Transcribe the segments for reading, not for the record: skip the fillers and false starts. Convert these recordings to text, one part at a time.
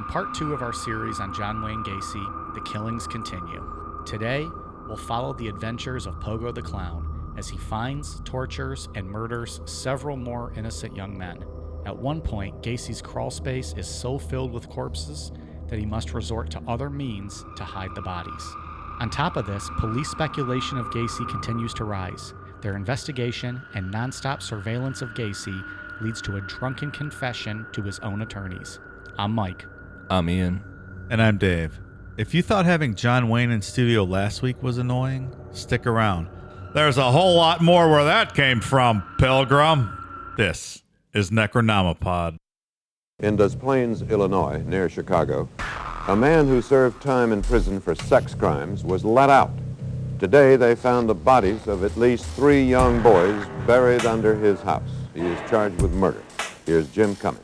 part 2 of our series on John Wayne Gacy, The Killings Continue. Today, we'll follow the adventures of Pogo the Clown as he finds, tortures, and murders several more innocent young men. At one point, Gacy's crawl space is so filled with corpses that he must resort to other means to hide the bodies. On top of this, police speculation of Gacy continues to rise. Their investigation and nonstop surveillance of Gacy leads to a drunken confession to his own attorneys. I'm Mike. I'm Ian. And I'm Dave. If you thought having John Wayne in studio last week was annoying, stick around. There's a whole lot more where that came from, Pilgrim. This is Necronomipod. In Des Plaines, Illinois, near Chicago, a man who served time in prison for sex crimes was let out. Today, they found the bodies of at least 3 young boys buried under his house. He is charged with murder. Here's Jim Cummins.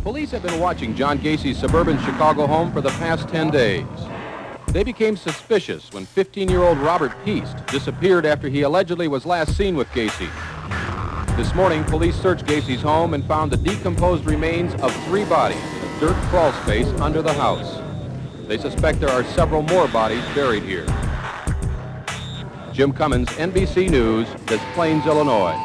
Police have been watching John Gacy's suburban Chicago home for the past 10 days. They became suspicious when 15-year-old Robert Peast disappeared after he allegedly was last seen with Gacy. This morning, police searched Gacy's home and found the decomposed remains of 3 bodies in a dirt crawl space under the house. They suspect there are several more bodies buried here. Jim Cummins, NBC News, Des Plaines, Illinois.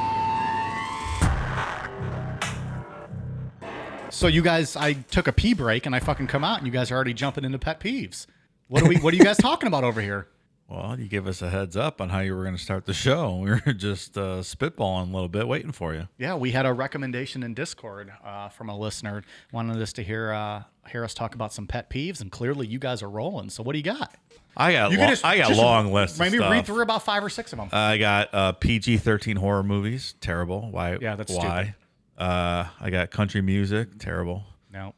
So you guys, I took a pee break and I fucking come out and you guys are already jumping into pet peeves. What are you guys talking about over here? Well, you give us a heads up on how you were going to start the show. We were just spitballing a little bit, waiting for you. Yeah, we had a recommendation in Discord from a listener wanted us to hear us talk about some pet peeves, and clearly you guys are rolling. So what do you got? I got a long list. Maybe of stuff. read through about 5 or 6 of them. I got PG-13 horror movies, terrible. Why? Yeah, that's why? stupid. I got country music, terrible. No.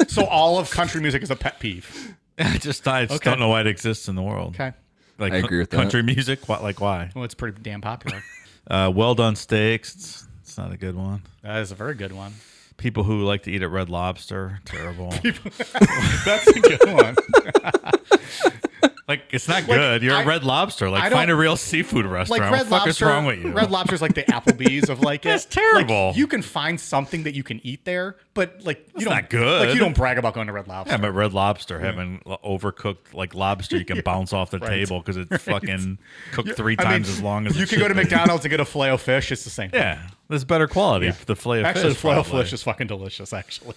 So all of country music is a pet peeve. I just don't know why it exists in the world. Okay. Like I agree with that. Country music, like why? Well, it's pretty damn popular. Well done steaks. It's not a good one. That is a very good one. People who like to eat at Red Lobster, terrible. That's a good one. Like, it's not good. You're at Red Lobster. Like, find a real seafood restaurant. Like what the fuck is wrong with you? Red Lobster's like the Applebee's of like That's terrible. Like, you can find something that you can eat there, but like It's not good. Like, you don't brag about going to Red Lobster. Yeah, but Red Lobster having overcooked like lobster, you can bounce off the table because it's fucking cooked 3 times as long as you it can go should to be. McDonald's and get a filet of fish. It's the same thing. Yeah, there's better quality. Yeah. The filet of Actually, fish. the filet of probably. fish is fucking delicious. Actually,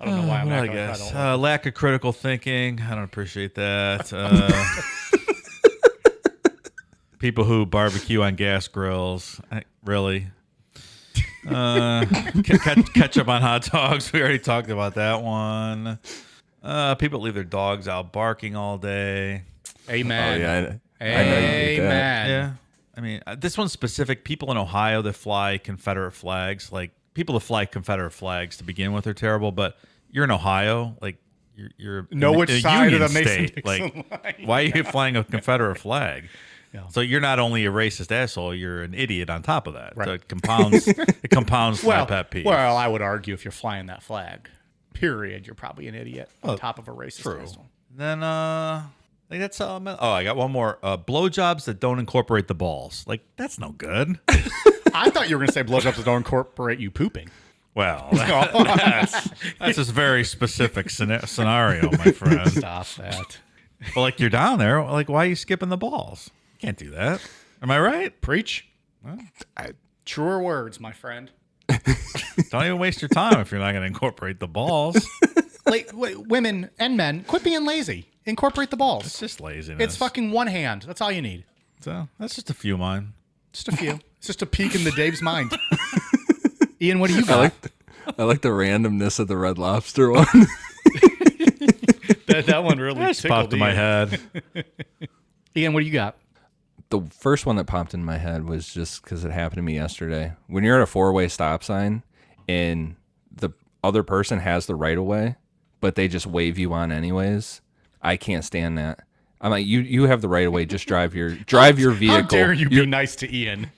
I don't know why I'm Well, I acting like guess I don't. lack of critical thinking. I don't appreciate that. People who barbecue on gas grills, really. Ketchup on hot dogs. We already talked about that one. People leave their dogs out barking all day. Amen. Oh, yeah. I know you hate that. Amen. Yeah. I mean, this one's specific. People in Ohio that fly Confederate flags, like people that fly Confederate flags to begin with are terrible, but you're in Ohio, like you're Know in which a side of Union the Mason-Dixon state. Like, line. why are you flying a Confederate flag? Yeah. So you're not only a racist asshole, you're an idiot on top of that. Right. So it compounds my pet peeve. Well, I would argue if you're flying that flag, period, you're probably an idiot on top of a racist true. asshole. Then I think that's all. Oh, I got one more. Blowjobs that don't incorporate the balls. Like, that's no good. I thought you were going to say blowjobs that don't incorporate you pooping. Well, that's just a very specific scenario, my friend. Stop that. But like, you're down there, like, why are you skipping the balls? You can't do that. Am I right? Preach. Truer words, my friend. Don't even waste your time if you're not going to incorporate the balls. Like, women and men, quit being lazy. Incorporate the balls. It's just laziness. It's fucking one hand. That's all you need. So that's just a few of mine. Just a few. It's just a peek into Dave's mind. Ian, what do you got? I like the randomness of the Red Lobster one. that one really Just popped in my head. Ian, what do you got? The first one that popped in my head was just because it happened to me yesterday. When you're at a 4-way stop sign and the other person has the right of way, but they just wave you on anyways, I can't stand that. I'm like, you have the right of way. Just drive your vehicle. How dare you be nice to Ian?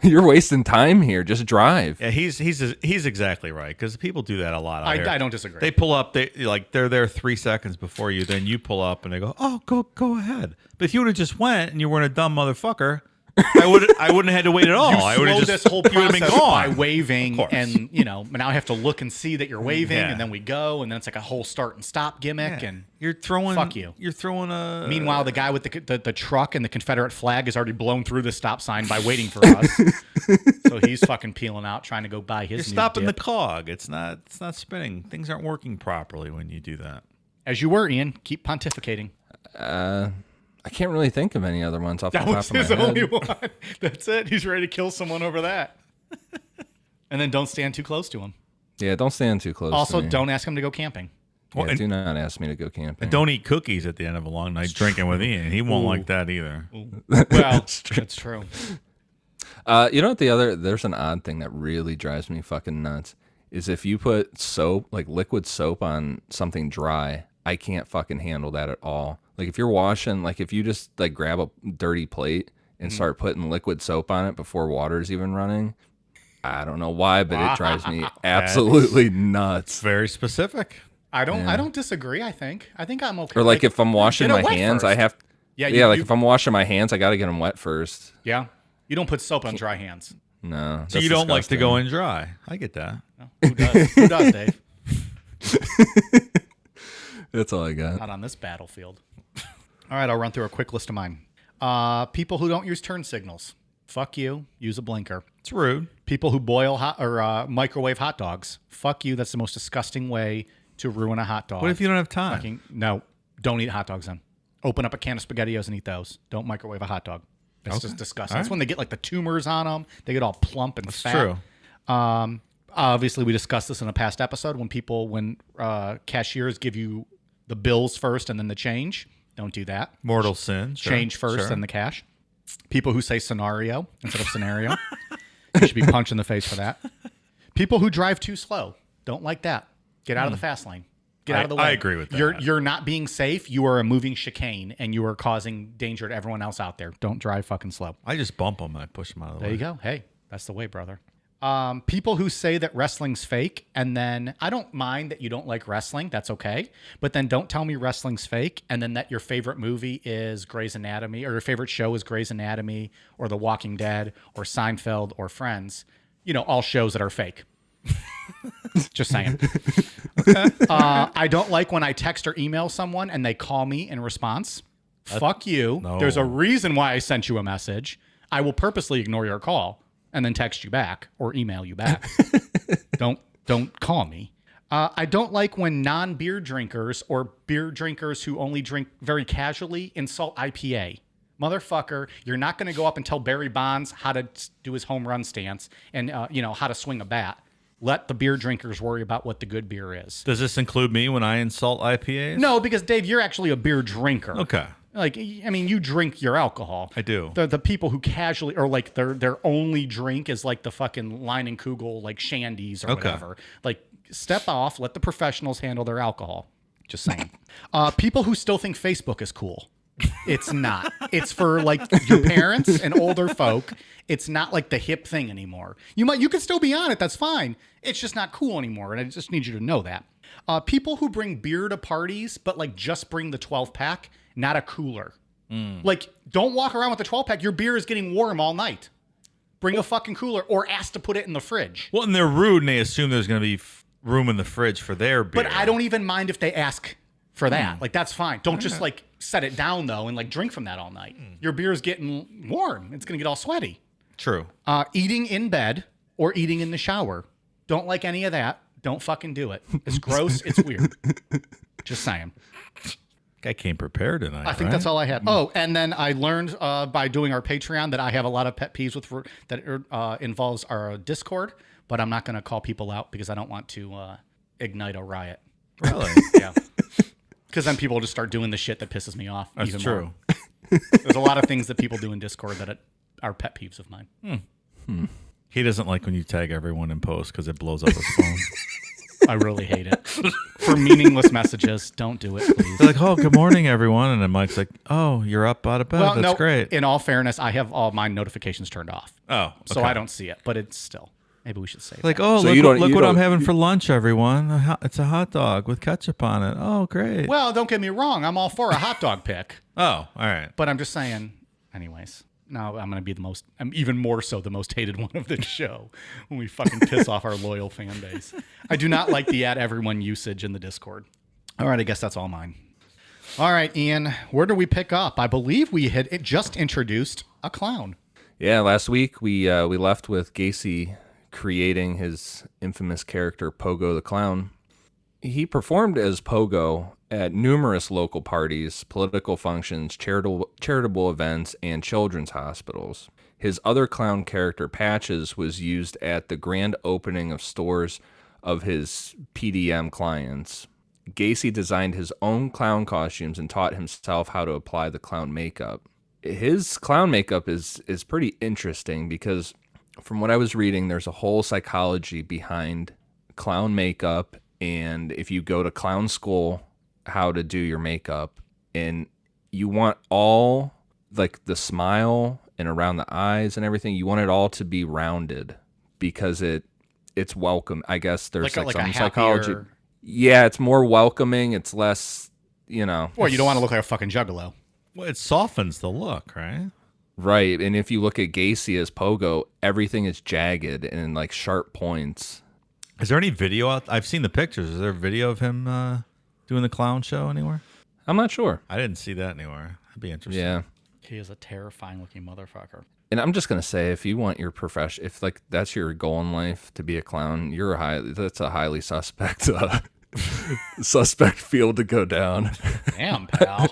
You're wasting time here. Just drive. Yeah, he's exactly right, because people do that a lot out here. I don't disagree. They pull up, they're there 3 seconds before you, then you pull up and they go, "Oh, go ahead." But if you would have just went and you weren't a dumb motherfucker, I wouldn't have had to wait at all. You I would have slowed just this whole you would have process been by gone. waving, Of course. and now I have to look and see that you're waving, Yeah. and then we go, and then it's like a whole start and stop gimmick, and You're throwing. fuck you. You're throwing a. Meanwhile, the guy with the truck and the Confederate flag has already blown through the stop sign by waiting for us. So he's fucking peeling out, trying to go buy his. You're new stopping dip. the cog. It's not spinning. Things aren't working properly when you do that. As you were, Ian. Keep pontificating. I can't really think of any other ones off the That top was of my his head. only one. That's it. He's ready to kill someone over that. And then don't stand too close to him. Yeah, don't stand too close. Also, to me. don't ask him to go camping. Yeah, Well, and- do not ask me to go camping. And don't eat cookies at the end of a long night drinking with Ian. He won't like that either. Well, that's true. You know what? There's an odd thing that really drives me fucking nuts. Is if you put soap, like liquid soap, on something dry, I can't fucking handle that at all. Like if you're washing, like if you just like grab a dirty plate and start putting liquid soap on it before water's even running, I don't know why, but it drives me absolutely nuts. Very specific. I don't disagree. I think I'm okay. Or like if I'm washing get my it wet hands, I first. have. Yeah, Yeah, like if I'm washing my hands, I got to get them wet first. Yeah, you don't put soap on dry hands. No. So you don't like to go in dry. I get that. Who does? Who does, Dave? That's all I got. Not on this battlefield. All right, I'll run through a quick list of mine. People who don't use turn signals. Fuck you. Use a blinker. It's rude. People who boil microwave hot dogs. Fuck you. That's the most disgusting way to ruin a hot dog. What if you don't have time? No, don't eat hot dogs then. Open up a can of SpaghettiOs and eat those. Don't microwave a hot dog. That's just disgusting. All That's right. when they get like the tumors on them. They get all plump and fat. true. Obviously, we discussed this in a past episode when cashiers give you the bills first and then the change. Don't do that. Mortal sin. Sure. Change first, Sure. then the cash. People who say scenario instead of scenario. You should be punched in the face for that. People who drive too slow. Don't like that. Get out of the fast lane. Get out of the way. I agree with that. You're not being safe. You are a moving chicane, and you are causing danger to everyone else out there. Don't drive fucking slow. I just bump them and I push them out of the There way. you go. Hey, that's the way, brother. People who say that wrestling's fake, and then I don't mind that you don't like wrestling. That's okay. But then don't tell me wrestling's fake, and then that your favorite movie is Grey's Anatomy, or your favorite show is Grey's Anatomy, or The Walking Dead, or Seinfeld, or Friends. All shows that are fake. Just saying. I don't like when I text or email someone and they call me in response. Fuck you. No. There's a reason why I sent you a message. I will purposely ignore your call and then text you back or email you back. Don't call me. I don't like when non-beer drinkers or beer drinkers who only drink very casually insult IPA. Motherfucker, you're not going to go up and tell Barry Bonds how to do his home run stance and how to swing a bat. Let the beer drinkers worry about what the good beer is. Does this include me when I insult IPAs? No, because Dave, you're actually a beer drinker. Okay. Like, I mean, you drink your alcohol. I do. The people who casually, or like their only drink is like the fucking Line and Kugel, like shandies or Okay. whatever. Like, step off, let the professionals handle their alcohol. Just saying. People who still think Facebook is cool. It's not. It's for like your parents and older folk. It's not like the hip thing anymore. You could still be on it. That's fine. It's just not cool anymore. And I just need you to know that. People who bring beer to parties, but like just bring the 12 pack, not a cooler. Like, don't walk around with the 12 pack. Your beer is getting warm all night. Bring a fucking cooler or ask to put it in the fridge. Well, and they're rude and they assume there's going to be room in the fridge for their beer. But I don't even mind if they ask for that. Like, that's fine. Don't just like set it down though and like drink from that all night. Your beer's getting warm. It's going to get all sweaty. True. Eating in bed or eating in the shower. Don't like any of that. Don't fucking do it. It's gross. It's weird. Just saying. I came prepared tonight. I think that's all I had. Oh, and then I learned by doing our Patreon that I have a lot of pet peeves with that involves our Discord, but I'm not going to call people out because I don't want to ignite a riot. Really? Yeah. Because then people will just start doing the shit that pisses me off. That's even true. More. There's a lot of things that people do in Discord that are pet peeves of mine. He doesn't like when you tag everyone in post because it blows up his phone. I really hate it. For meaningless messages, don't do it, please. They're like, "Oh, good morning, everyone," and then Mike's like, "Oh, you're up out of bed. Well, That's no, great." in all fairness, I have all my notifications turned off. Oh, So okay. I don't see it, but it's still. Maybe we should say Like, that. oh, So look, you don't- look you what I'm don't- having for lunch, everyone. It's a hot dog with ketchup on it. Oh, great. Well, don't get me wrong. I'm all for a hot dog pick, Oh, all right. but I'm just saying, anyways. Now I'm going to be I'm even more so the most hated one of this show when we fucking piss off our loyal fan base. I do not like the @everyone usage in the Discord. All right, I guess that's all mine. All right, Ian, where do we pick up? I believe we had just introduced a clown. Yeah, last week we left with Gacy creating his infamous character Pogo the Clown. He performed as Pogo at numerous local parties, political functions, charitable events, and children's hospitals. His other clown character, Patches, was used at the grand opening of stores of his PDM clients. Gacy designed his own clown costumes and taught himself how to apply the clown makeup. His clown makeup is pretty interesting because from what I was reading, there's a whole psychology behind clown makeup, and if you go to clown school, how to do your makeup, and you want all like the smile and around the eyes and everything, you want it all to be rounded because it's welcome. I guess there's like some psychology. Yeah, it's more welcoming. It's less, Or you don't want to look like a fucking juggalo. Well, it softens the look, right? Right, and if you look at Gacy as Pogo, everything is jagged and like sharp points. Is there any video out? I've seen the pictures. Is there a video of him doing the clown show anywhere? I'm not sure. I didn't see that anywhere. That'd be interesting. Yeah. He is a terrifying looking motherfucker. And I'm just gonna say, if you want your profession, if like that's your goal in life to be a clown, that's a highly suspect suspect field to go down. Damn, pal.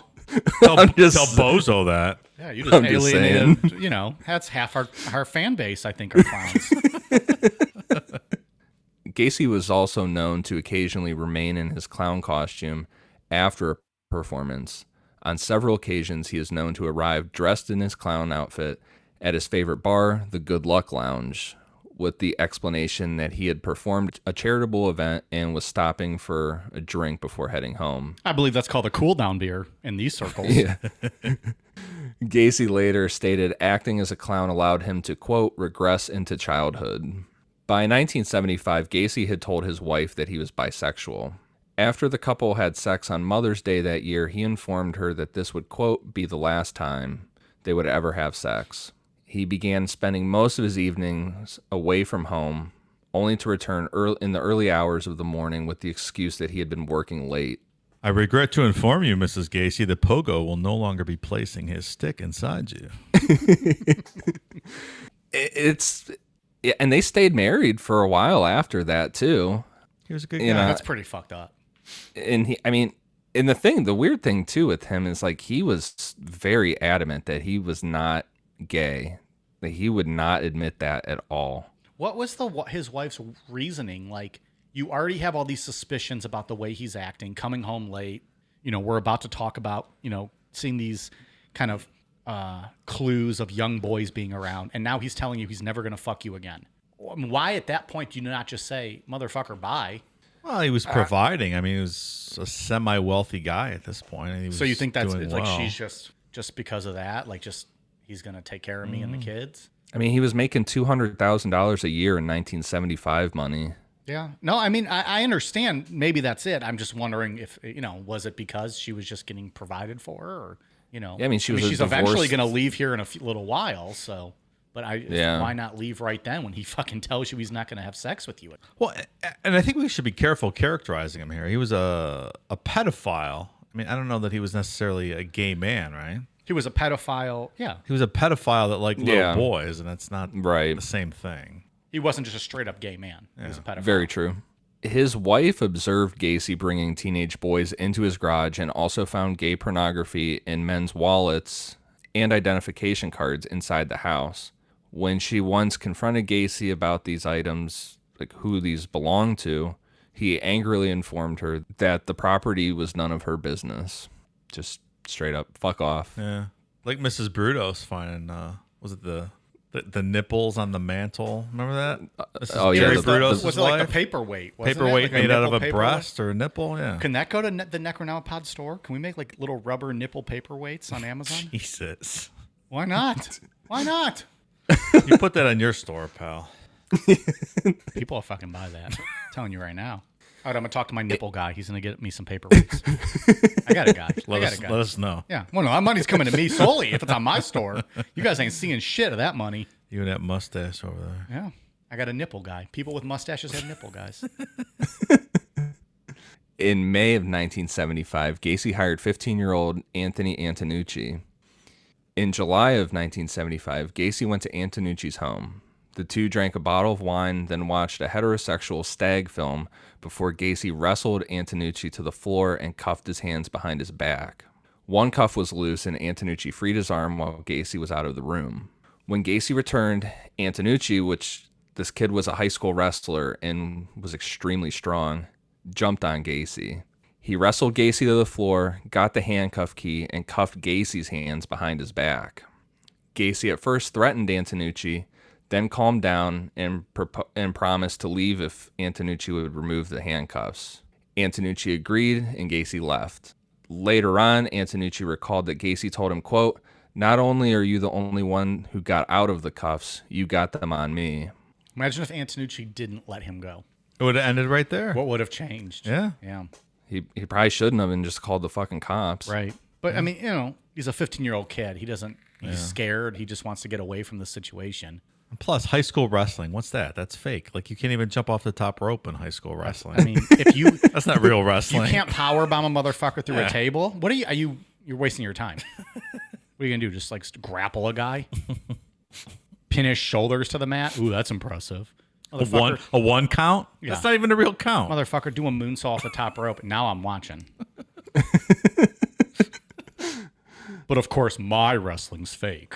Tell Bozo that. Yeah, you just alienated. That's half our fan base. I think are clowns. Gacy was also known to occasionally remain in his clown costume after a performance. On several occasions, he is known to arrive dressed in his clown outfit at his favorite bar, the Good Luck Lounge, with the explanation that he had performed a charitable event and was stopping for a drink before heading home. I believe that's called a cool-down beer in these circles. Yeah. Gacy later stated acting as a clown allowed him to, quote, regress into childhood. By 1975, Gacy had told his wife that he was bisexual. After the couple had sex on Mother's Day that year, he informed her that this would, quote, be the last time they would ever have sex. He began spending most of his evenings away from home, only to return in the early hours of the morning with the excuse that he had been working late. I regret to inform you, Mrs. Gacy, that Pogo will no longer be placing his stick inside you. And they stayed married for a while after that, too. He was a good guy. That's pretty fucked up. And the weird thing, too, with him is like he was very adamant that he was not gay. That he would not admit that at all. What was his wife's reasoning? Like, you already have all these suspicions about the way he's acting, coming home late. We're about to talk about, seeing these kind of clues of young boys being around, and now he's telling you he's never going to fuck you again. Why at that point do you not just say, motherfucker, bye? Well, he was providing. I mean, he was a semi-wealthy guy at this point. And he was so you think that's doing like well. she's just because of that? Like, just he's going to take care of me and the kids? I mean, he was making $200,000 a year in 1975 money. Yeah. No, I mean, I understand. Maybe that's it. I'm just wondering if, was it because she was just getting provided for, or, Yeah, I mean, she's eventually going to leave here in a little while. So, but Yeah. why not leave right then when he fucking tells you he's not going to have sex with you? Well, and I think we should be careful characterizing him here. He was a pedophile. I mean, I don't know that he was necessarily a gay man, right? He was a pedophile. Yeah. He was a pedophile that liked little boys, and that's not right. the same thing. He wasn't just a straight up gay man. He was a pedophile. Very true. His wife observed Gacy bringing teenage boys into his garage and also found gay pornography in men's wallets and identification cards inside the house. When she once confronted Gacy about these items, like who these belonged to, he angrily informed her that the property was none of her business. Just straight up, fuck off. Yeah. Like Mrs. Brutos finding, was it the nipples on the mantle? Remember that? Was it like the paperweight? Paperweight made out of a breast or a nipple? Yeah. Can that go to the Necronomipod store? Can we make like little rubber nipple paperweights on Amazon? Jesus. Why not? Why not? You put that on your store, pal. People will fucking buy that. I'm telling you right now. All right, I'm going to talk to my nipple guy. He's going to get me some paperweights. I got a guy. let got a guy. us know. Yeah. Well, no, that money's coming to me solely if it's on my store. You guys ain't seeing shit of that money. You and that mustache over there. Yeah. I got a nipple guy. People with mustaches have nipple guys. In May of 1975, Gacy hired 15-year-old Anthony Antonucci. In July of 1975, Gacy went to Antonucci's home. The two drank a bottle of wine, then watched a heterosexual stag film before Gacy wrestled Antonucci to the floor and cuffed his hands behind his back. One cuff was loose and Antonucci freed his arm while Gacy was out of the room. When Gacy returned, Antonucci, which this kid was a high school wrestler and was extremely strong, jumped on Gacy. He wrestled Gacy to the floor, got the handcuff key, and cuffed Gacy's hands behind his back. Gacy at first threatened Antonucci, then calmed down and promised to leave if Antonucci would remove the handcuffs. Antonucci agreed, and Gacy left. Later on, Antonucci recalled that Gacy told him, quote, "Not only are you the only one who got out of the cuffs, you got them on me." Imagine if Antonucci didn't let him go. It would have ended right there. What would have changed? Yeah. Yeah. He probably shouldn't have and just called the fucking cops. Right. But, I mean, he's a 15-year-old kid. He's scared. He just wants to get away from the situation. Plus, high school wrestling. What's that? That's fake. Like, you can't even jump off the top rope in high school wrestling. I mean, if you... That's not real wrestling. You can't power bomb a motherfucker through a table. What are you... You're wasting your time. What are you going to do? Just, like, grapple a guy? Pin his shoulders to the mat? Ooh, that's impressive. A one count? Yeah. That's not even a real count. Motherfucker, do a moonsault off the top rope. Now I'm watching. But, of course, my wrestling's fake.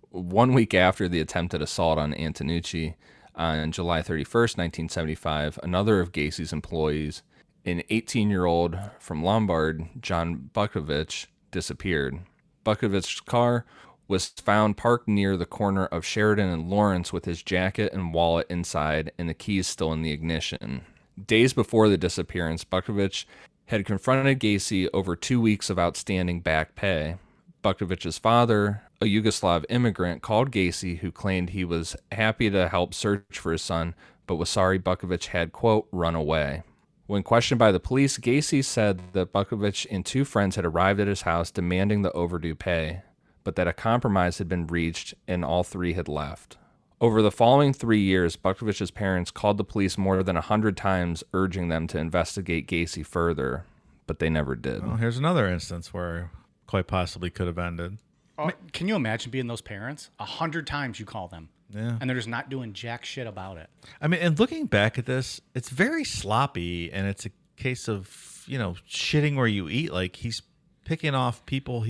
1 week after the attempted assault on Antonucci, on July 31st, 1975, another of Gacy's employees, an 18-year-old from Lombard, John Bukovich, disappeared. Bukovich's car was found parked near the corner of Sheridan and Lawrence with his jacket and wallet inside and the keys still in the ignition. Days before the disappearance, Bukovich had confronted Gacy over 2 weeks of outstanding back pay. Bukovich's father, a Yugoslav immigrant, called Gacy, who claimed he was happy to help search for his son, but was sorry Bukovich had, quote, run away. When questioned by the police, Gacy said that Bukovich and two friends had arrived at his house demanding the overdue pay, but that a compromise had been reached and all three had left. Over the following 3 years, Bukovich's parents called the police more than 100 times, urging them to investigate Gacy further, but they never did. Well, here's another instance where quite possibly could have ended. Oh, can you imagine being those parents? 100 times you call them. Yeah. And they're just not doing jack shit about it. I mean, and looking back at this, it's very sloppy, and it's a case of, shitting where you eat. Like, he's picking off people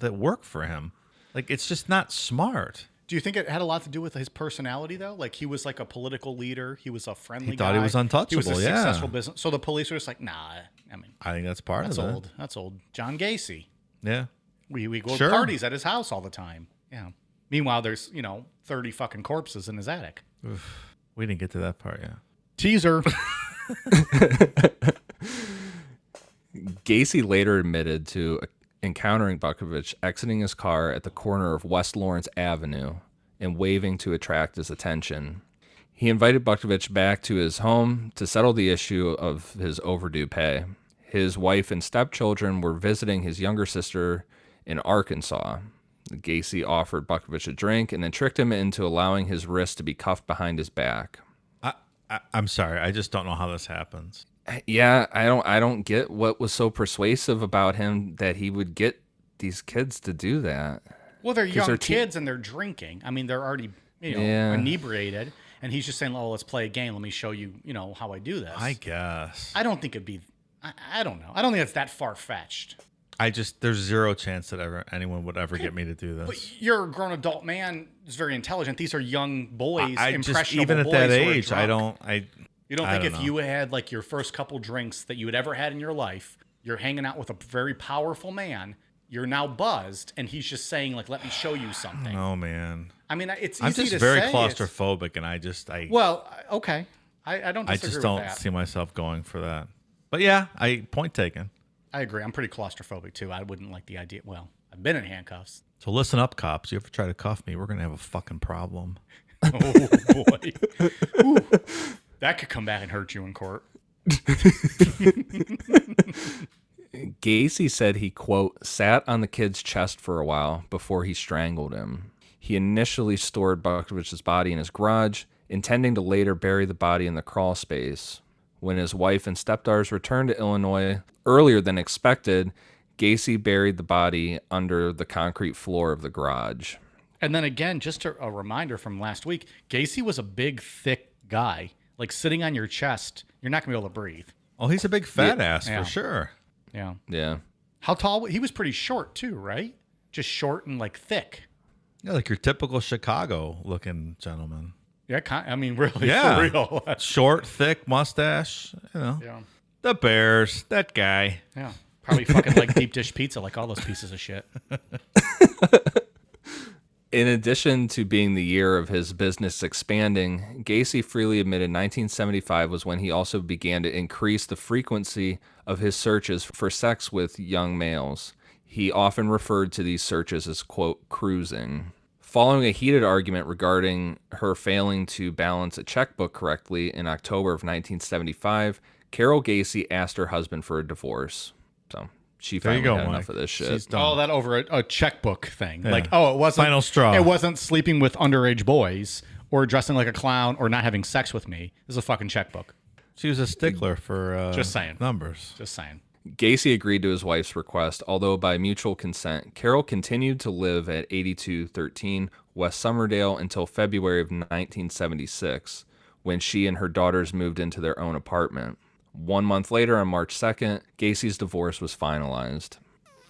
that work for him. Like, it's just not smart. Do you think it had a lot to do with his personality, though? Like, he was like a political leader. He was a friendly guy. He thought he was untouchable, He was a successful business. So the police were just like, nah. I mean, I think that's part of it. that's old. That's old. John Gacy. Yeah. We go Sure. to parties at his house all the time. Yeah. Meanwhile, there's, 30 fucking corpses in his attic. Oof. We didn't get to that part yet. Teaser. Gacy later admitted to encountering Bukovich exiting his car at the corner of West Lawrence Avenue and waving to attract his attention. He invited Bukovich back to his home to settle the issue of his overdue pay. His wife and stepchildren were visiting his younger sister in Arkansas. Gacy offered Bukovich a drink and then tricked him into allowing his wrist to be cuffed behind his back. I'm sorry. I just don't know how this happens. Yeah, I don't get what was so persuasive about him that he would get these kids to do that. Well, they're young kids and they're drinking. I mean, they're already, inebriated. And he's just saying, oh, let's play a game. Let me show you, how I do this. I guess. I don't think it'd be, I don't know. I don't think it's that far-fetched. There's zero chance that anyone would ever get me to do this. But you're a grown adult man who's very intelligent. These are young boys, impressionable even at boys that who are age, drunk. You don't think don't if know. you had like your first couple drinks that you had ever had in your life, you're hanging out with a very powerful man, you're now buzzed, and he's just saying like, "Let me show you something." Oh man. I mean, it's easy I'm just to very say. claustrophobic, and I Well, okay, I don't disagree I just with don't that. see myself going for that. But yeah, point taken. I agree. I'm pretty claustrophobic too. I wouldn't like the idea. Well, I've been in handcuffs. So listen up, cops. You ever try to cuff me, we're gonna have a fucking problem. Oh boy, ooh, that could come back and hurt you in court. Gacy said he, quote, sat on the kid's chest for a while before he strangled him. He initially stored Bukovich's body in his garage, intending to later bury the body in the crawl space. When his wife and stepdaughters returned to Illinois earlier than expected, Gacy buried the body under the concrete floor of the garage. And then again, just a reminder from last week, Gacy was a big, thick guy. Like sitting on your chest, you're not going to be able to breathe. Oh, he's a big fat ass Yeah. for sure. Yeah. Yeah. How tall? He was pretty short too, right? Just short and like thick. Yeah, like your typical Chicago-looking gentleman. Yeah, I mean, really, Yeah. for real. Short, thick mustache. You know, Yeah. the Bears. That guy. Yeah. Probably fucking like deep dish pizza, like all those pieces of shit. In addition to being the year of his business expanding, Gacy freely admitted 1975 was when he also began to increase the frequency of his searches for sex with young males. He often referred to these searches as, quote, cruising. Following a heated argument regarding her failing to balance a checkbook correctly in October of 1975, Carol Gacy asked her husband for a divorce. So she There you finally go, had Mike. enough of this shit. She's done. Oh, that over a checkbook thing. Yeah. Like, oh, it wasn't Final straw. It wasn't sleeping with underage boys or dressing like a clown or not having sex with me. This is a fucking checkbook. She was a stickler for Just saying. numbers. Just saying. Gacy agreed to his wife's request, although by mutual consent. Carol continued to live at 8213 West Summerdale until February of 1976, when she and her daughters moved into their own apartment. 1 month later, on March 2nd, Gacy's divorce was finalized.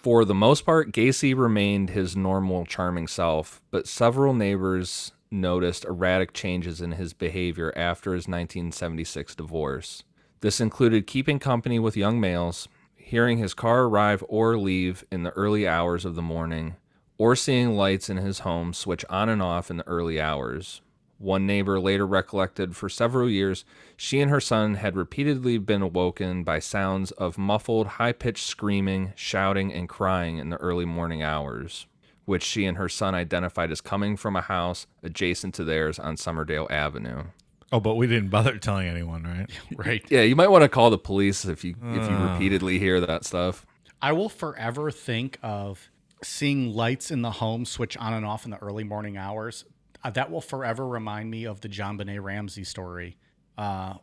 For the most part, Gacy remained his normal, charming self, but several neighbors noticed erratic changes in his behavior after his 1976 divorce. This included keeping company with young males, hearing his car arrive or leave in the early hours of the morning, or seeing lights in his home switch on and off in the early hours. One neighbor later recollected for several years she and her son had repeatedly been awoken by sounds of muffled, high-pitched screaming, shouting, and crying in the early morning hours, which she and her son identified as coming from a house adjacent to theirs on Summerdale Avenue. Oh, but we didn't bother telling anyone, right? Right. Yeah, you might want to call the police if you repeatedly hear that stuff. I will forever think of seeing lights in the home switch on and off in the early morning hours. That will forever remind me of the John Benet Ramsey story,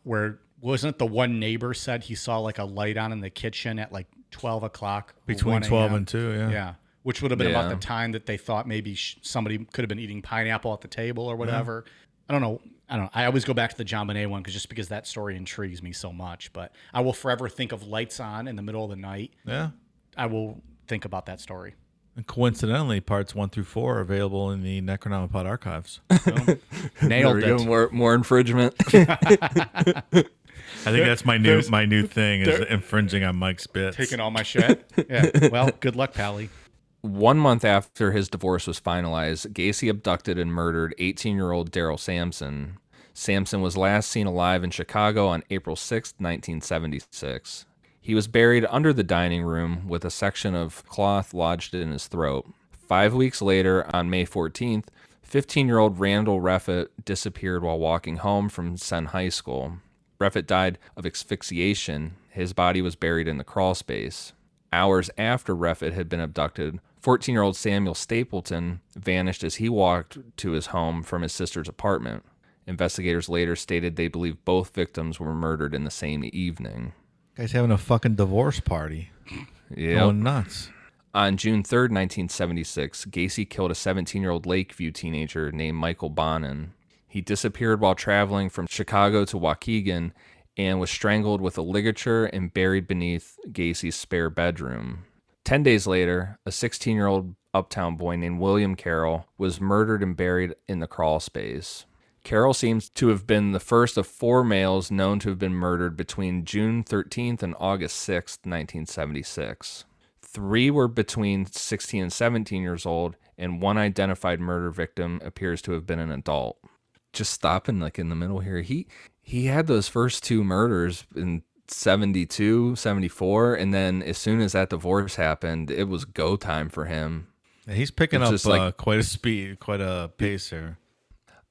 where wasn't it the one neighbor said he saw like a light on in the kitchen at like 12 o'clock? or Between 1 12 a.m.? and 2, yeah. Yeah. Which would have been about Yeah. the time that they thought maybe somebody could have been eating pineapple at the table or whatever. I don't know. I always go back to the John Benet one because that story intrigues me so much. But I will forever think of lights on in the middle of the night. Yeah. I will think about that story. And coincidentally, parts 1 through 4 are available in the Necronomicon archives. Nailed There it. we go, more infringement. I think that's my new thing is infringing on Mike's bits. Taking all my shit. Yeah. Well, good luck, Pally. 1 month after his divorce was finalized, Gacy abducted and murdered 18-year-old Daryl Sampson. Sampson was last seen alive in Chicago on April 6, 1976. He was buried under the dining room with a section of cloth lodged in his throat. 5 weeks later, on May 14th, 15-year-old Randall Reffett disappeared while walking home from Senn High School. Reffett died of asphyxiation. His body was buried in the crawl space. Hours after Reffett had been abducted, 14-year-old Samuel Stapleton vanished as he walked to his home from his sister's apartment. Investigators later stated they believe both victims were murdered in the same evening. Guy's having a fucking divorce party. Yeah. Going nuts. On June 3rd, 1976, Gacy killed a 17-year-old Lakeview teenager named Michael Bonin. He disappeared while traveling from Chicago to Waukegan and was strangled with a ligature and buried beneath Gacy's spare bedroom. 10 days later, a 16-year-old uptown boy named William Carroll was murdered and buried in the crawl space. Carroll seems to have been the first of 4 males known to have been murdered between June 13th and August 6th, 1976. 3 were between 16 and 17 years old, and one identified murder victim appears to have been an adult. Just stopping like in the middle here, he had those first 2 murders in 72, 74, and then as soon as that divorce happened, it was go time for him. Yeah, he's picking It's up just like- quite a speed, quite a pace here.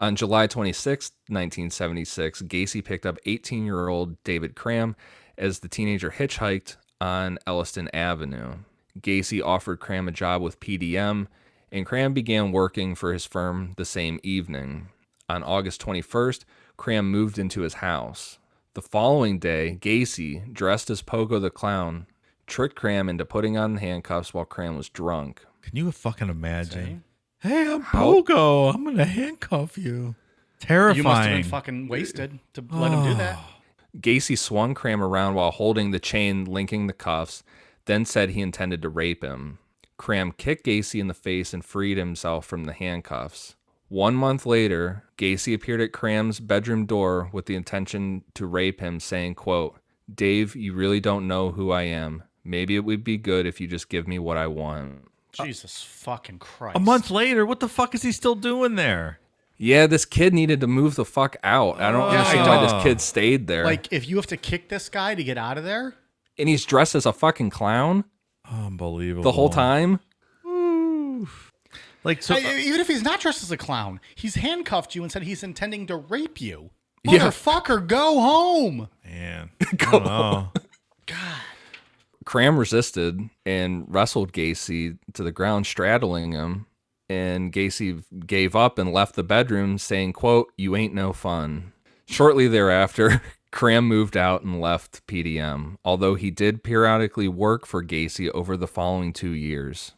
On July 26, 1976, Gacy picked up 18-year-old David Cram as the teenager hitchhiked on Elliston Avenue. Gacy offered Cram a job with PDM, and Cram began working for his firm the same evening. On August 21st, Cram moved into his house. The following day, Gacy, dressed as Pogo the Clown, tricked Cram into putting on handcuffs while Cram was drunk. Can you fucking imagine? Hey, I'm Pogo. I'm going to handcuff you. Terrifying. You must have been fucking wasted to let him do that. Gacy swung Cram around while holding the chain linking the cuffs, then said he intended to rape him. Cram kicked Gacy in the face and freed himself from the handcuffs. 1 month later, Gacy appeared at Cram's bedroom door with the intention to rape him, saying, quote, "Dave, you really don't know who I am. Maybe it would be good if you just give me what I want." Jesus fucking Christ. A month later, what the fuck is he still doing there? Yeah, this kid needed to move the fuck out. I don't understand why this kid stayed there. Like, if you have to kick this guy to get out of there? And he's dressed as a fucking clown Unbelievable. the whole time? Like, so, Even if he's not dressed as a clown, he's handcuffed you and said he's intending to rape you. Yeah. Motherfucker, go home. man. I don't know. God. Cram resisted and wrestled Gacy to the ground, straddling him. And Gacy gave up and left the bedroom, saying, quote, "You ain't no fun." Shortly thereafter, Cram moved out and left PDM, although he did periodically work for Gacy over the following 2 years.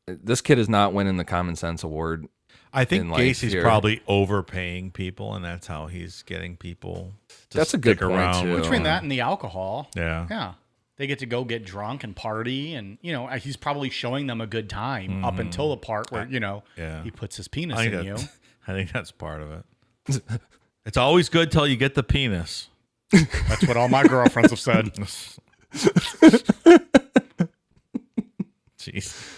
This kid is not winning the Common Sense Award. I think in life Gacy's here. probably overpaying people, and that's how he's getting people to That's a good stick point, around. too. Between that and the alcohol. Yeah. Yeah. They get to go get drunk and party. And, he's probably showing them a good time up until the part where, Yeah. he puts his penis I in think, you. I think that's part of it. It's always good till you get the penis. That's what all my girlfriends have said. Jeez.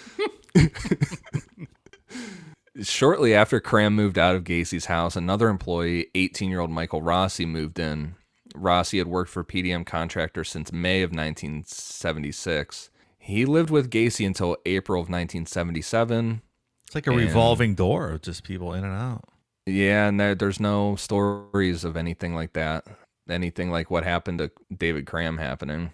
Shortly after Cram moved out of Gacy's house, another employee, 18-year-old Michael Rossi, moved in. Rossi had worked for PDM contractor since May of 1976. He lived with Gacy until April of 1977. It's like a revolving door of just people in and out. Yeah, and there's no stories of anything like that. Anything like what happened to David Cram happening.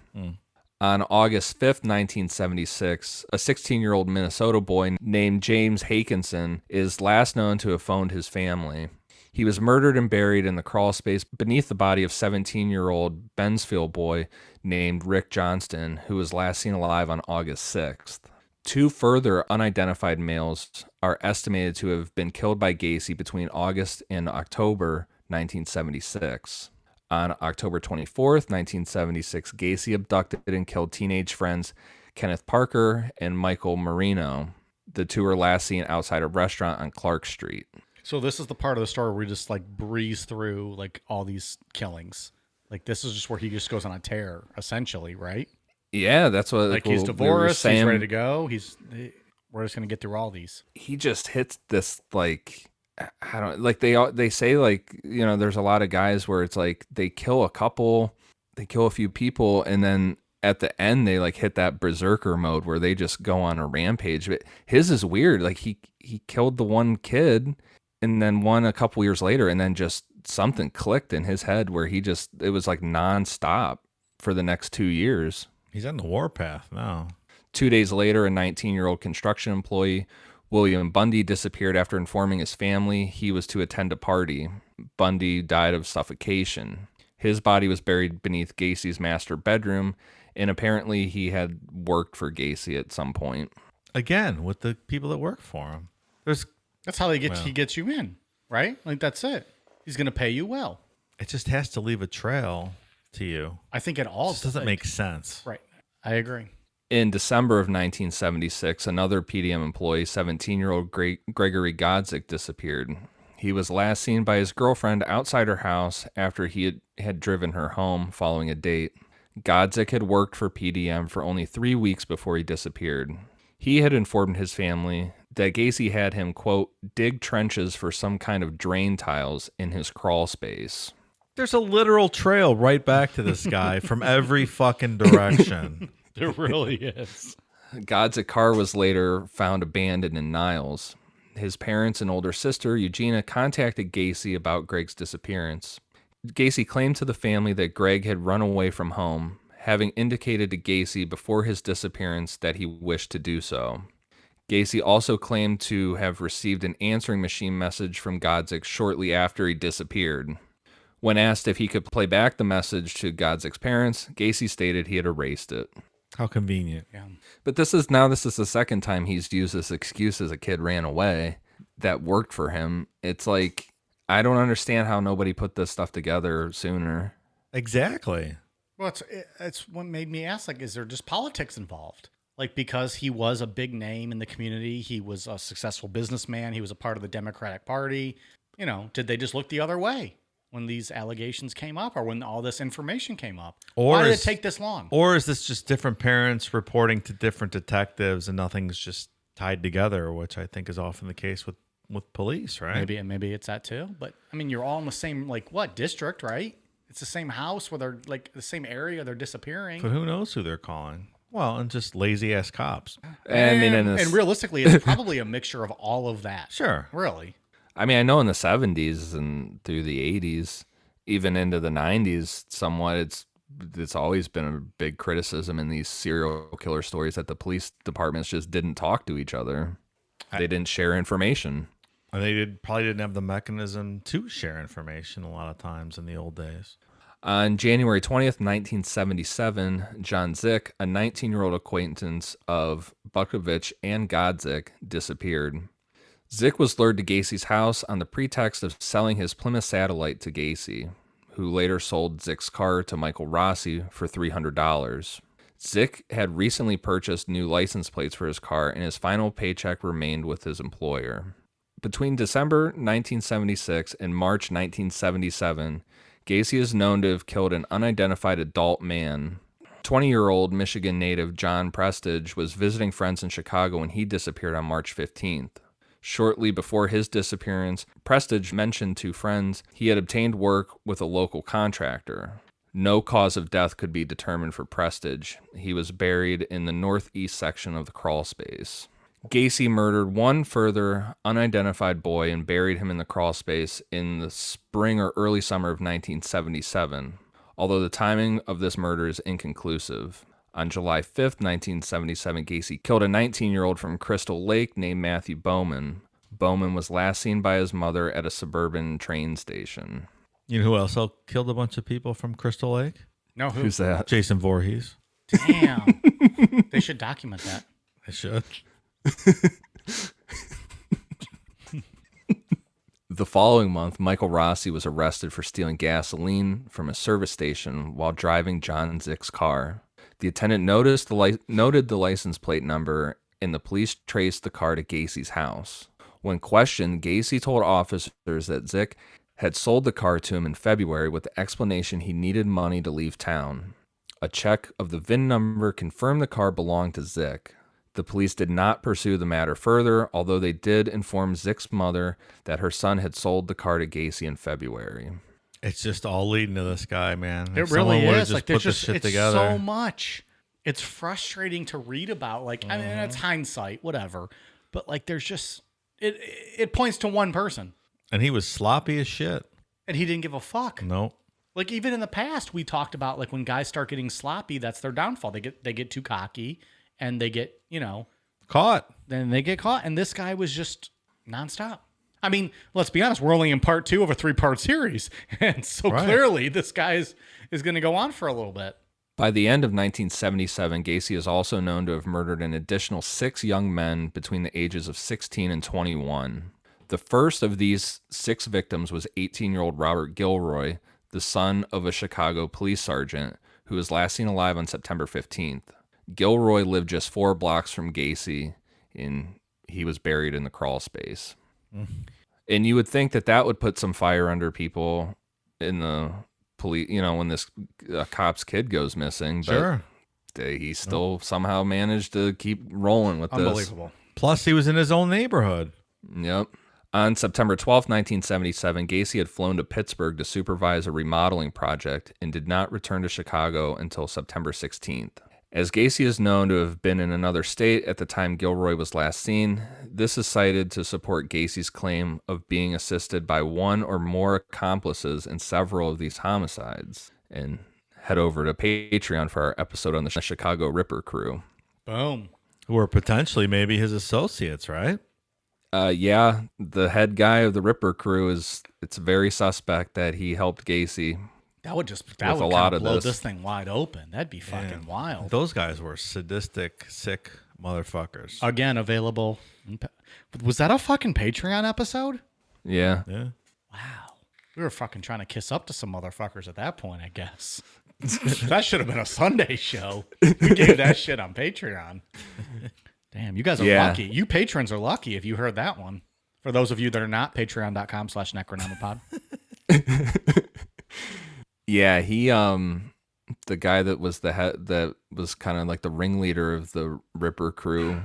On August 5th, 1976, a 16-year-old Minnesota boy named James Hakinson is last known to have phoned his family. He was murdered and buried in the crawl space beneath the body of 17-year-old Bensfield boy named Rick Johnston, who was last seen alive on August 6th. 2 further unidentified males are estimated to have been killed by Gacy between August and October 1976. On October 24th, 1976, Gacy abducted and killed teenage friends Kenneth Parker and Michael Marino. The 2 were last seen outside a restaurant on Clark Street. So this is the part of the story where we just like breeze through like all these killings. Like this is just where he just goes on a tear, essentially, right? Yeah, that's what Like we he's were divorced, he's saying. ready to go. We're just gonna get through all these. He just hits this like I don't like they say like there's a lot of guys where it's like they kill a couple, they kill a few people, and then at the end they like hit that berserker mode where they just go on a rampage. But his is weird. Like he killed the one kid and then one a couple years later, and then just something clicked in his head where it was like nonstop for the next 2 years. He's on the warpath now. 2 days later, a 19-year-old construction employee, William Bundy, disappeared after informing his family he was to attend a party. Bundy died of suffocation. His body was buried beneath Gacy's master bedroom, and apparently he had worked for Gacy at some point. Again, with the people that work for him. That's how he gets you in, right? Like that's it. He's gonna pay you well. It just has to leave a trail to you. I think it all It just doesn't make sense. right. I agree. In December of 1976, another PDM employee, 17-year-old Gregory Godzik, disappeared. He was last seen by his girlfriend outside her house after he had driven her home following a date. Godzik had worked for PDM for only 3 weeks before he disappeared. He had informed his family that Gacy had him, quote, dig trenches for some kind of drain tiles in his crawl space. There's a literal trail right back to this guy from every fucking direction. There really is. Godzik car was later found abandoned in Niles. His parents and older sister, Eugenia, contacted Gacy about Greg's disappearance. Gacy claimed to the family that Greg had run away from home, having indicated to Gacy before his disappearance that he wished to do so. Gacy also claimed to have received an answering machine message from Godzik shortly after he disappeared. When asked if he could play back the message to Godzik's parents, Gacy stated he had erased it. How convenient. Yeah. But this is the second time he's used this excuse as a kid ran away that worked for him. It's like, I don't understand how nobody put this stuff together sooner. Exactly. Well, it's what made me ask, like, is there just politics involved? Like, because he was a big name in the community, he was a successful businessman, he was a part of the Democratic Party. You know, did they just look the other way when these allegations came up, or when all this information came up? Or why did it take this long? Or is this just different parents reporting to different detectives and nothing's just tied together, which I think is often the case with police, right? Maybe it's that too. But I mean, you're all in the same, like, what, district, right? It's the same house where they're, like, the same area they're disappearing. But who knows who they're calling? Well, and just lazy ass cops. And realistically, it's probably a mixture of all of that. Sure. Really. I mean, I know in the 70s and through the 80s, even into the 90s, somewhat, it's always been a big criticism in these serial killer stories that the police departments just didn't talk to each other. They didn't share information. And they probably didn't have the mechanism to share information a lot of times in the old days. On January 20th, 1977, John Zik, a 19-year-old acquaintance of Bukovich and Godzik, disappeared. Zik was lured to Gacy's house on the pretext of selling his Plymouth Satellite to Gacy, who later sold Zik's car to Michael Rossi for $300. Zik had recently purchased new license plates for his car, and his final paycheck remained with his employer. Between December 1976 and March 1977, Gacy is known to have killed an unidentified adult man. 20-year-old Michigan native John Prestige was visiting friends in Chicago when he disappeared on March 15th. Shortly before his disappearance, Prestige mentioned to friends he had obtained work with a local contractor. No cause of death could be determined for Prestige. He was buried in the northeast section of the crawl space. Gacy murdered one further unidentified boy and buried him in the crawl space in the spring or early summer of 1977, although the timing of this murder is inconclusive. On July 5th, 1977, Gacy killed a 19-year-old from Crystal Lake named Matthew Bowman. Bowman was last seen by his mother at a suburban train station. You know who else killed a bunch of people from Crystal Lake? No, Who's that? Jason Voorhees. Damn. They should document that. They should. The following month, Michael Rossi was arrested for stealing gasoline from a service station while driving John Zik's car. The attendant noted the license plate number, and the police traced the car to Gacy's house. When questioned, Gacy told officers that Zik had sold the car to him in February with the explanation he needed money to leave town. A check of the VIN number confirmed the car belonged to Zik. The police did not pursue the matter further, although they did inform Zik's mother that her son had sold the car to Gacy in February. It's just all leading to this guy, man. It really is. Like, there's put this just, shit it's together. so much. It's frustrating to read about. Like, I mean, it's hindsight, whatever. But, like, there's just, it points to one person. And he was sloppy as shit. And he didn't give a fuck. Nope. Like, even in the past, we talked about, like, when guys start getting sloppy, that's their downfall. They get too cocky, and they get, Caught. then they get caught. And this guy was just nonstop. I mean, let's be honest, we're only in part 2 of a 3-part series. And so clearly this guy is going to go on for a little bit. By the end of 1977, Gacy is also known to have murdered an additional 6 young men between the ages of 16 and 21. The first of these 6 victims was 18-year-old Robert Gilroy, the son of a Chicago police sergeant, who was last seen alive on September 15th. Gilroy lived just 4 blocks from Gacy, and he was buried in the crawl space. And you would think that would put some fire under people in the police, when this cop's kid goes missing. Sure. But he still somehow managed to keep rolling with this. Unbelievable. Plus, he was in his own neighborhood. Yep. On September 12th, 1977, Gacy had flown to Pittsburgh to supervise a remodeling project and did not return to Chicago until September 16th. As Gacy is known to have been in another state at the time Gilroy was last seen, this is cited to support Gacy's claim of being assisted by one or more accomplices in several of these homicides. And head over to Patreon for our episode on the Chicago Ripper crew. Boom. Who are potentially maybe his associates, right? Yeah, the head guy of the Ripper crew it's very suspect that he helped Gacy. That would With kind a lot of of blow this. this thing wide open. That'd be fucking wild. Those guys were sadistic, sick motherfuckers. Again, available. Was that a fucking Patreon episode? Yeah. Yeah. Wow. We were fucking trying to kiss up to some motherfuckers at that point, I guess. That should have been a Sunday show. We gave that shit on Patreon. Damn, you guys are lucky. You patrons are lucky if you heard that one. For those of you that are not, patreon.com/Necronomipod. Yeah, he the guy that was the head, that was kind of like the ringleader of the Ripper crew,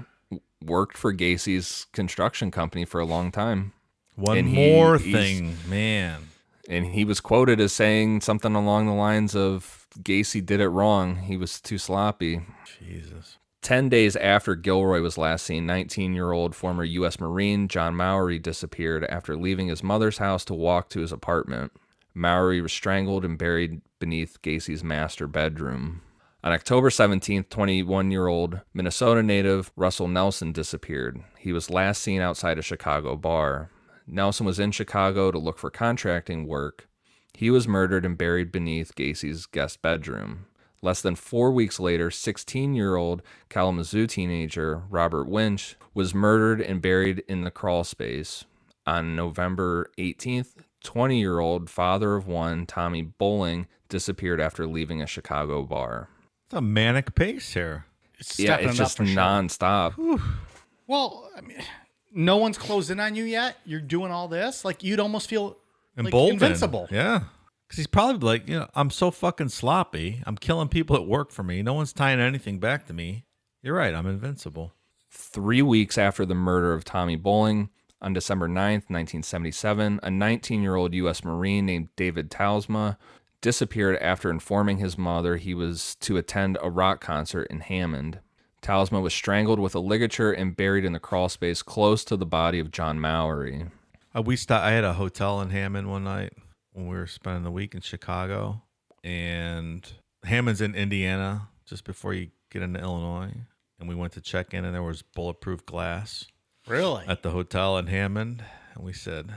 worked for Gacy's construction company for a long time. One more thing, man. And he was quoted as saying something along the lines of, Gacy did it wrong. He was too sloppy. Jesus. 10 days after Gilroy was last seen, 19-year-old former U.S. Marine John Mowry disappeared after leaving his mother's house to walk to his apartment. Mowry was strangled and buried beneath Gacy's master bedroom. On October 17th, 21-year-old Minnesota native Russell Nelson disappeared. He was last seen outside a Chicago bar. Nelson was in Chicago to look for contracting work. He was murdered and buried beneath Gacy's guest bedroom. Less than 4 weeks later, 16-year-old Kalamazoo teenager Robert Winch was murdered and buried in the crawl space. On November 18th, 20-year-old father of one, Tommy Bowling, disappeared after leaving a Chicago bar. It's a manic pace here. It's Just nonstop. Sure. Well, I mean, no one's closed in on you yet. You're doing all this. Like, you'd almost feel like invincible. Yeah. Because he's probably like, I'm so fucking sloppy. I'm killing people at work for me. No one's tying anything back to me. You're right. I'm invincible. 3 weeks after the murder of Tommy Bowling, on December 9th, 1977, a 19-year-old U.S. Marine named David Talsma disappeared after informing his mother he was to attend a rock concert in Hammond. Talsma was strangled with a ligature and buried in the crawl space close to the body of John Mowry. I had a hotel in Hammond one night when we were spending the week in Chicago. And Hammond's in Indiana, just before you get into Illinois. And we went to check in, and there was bulletproof glass. Really? At the hotel in Hammond. And we said,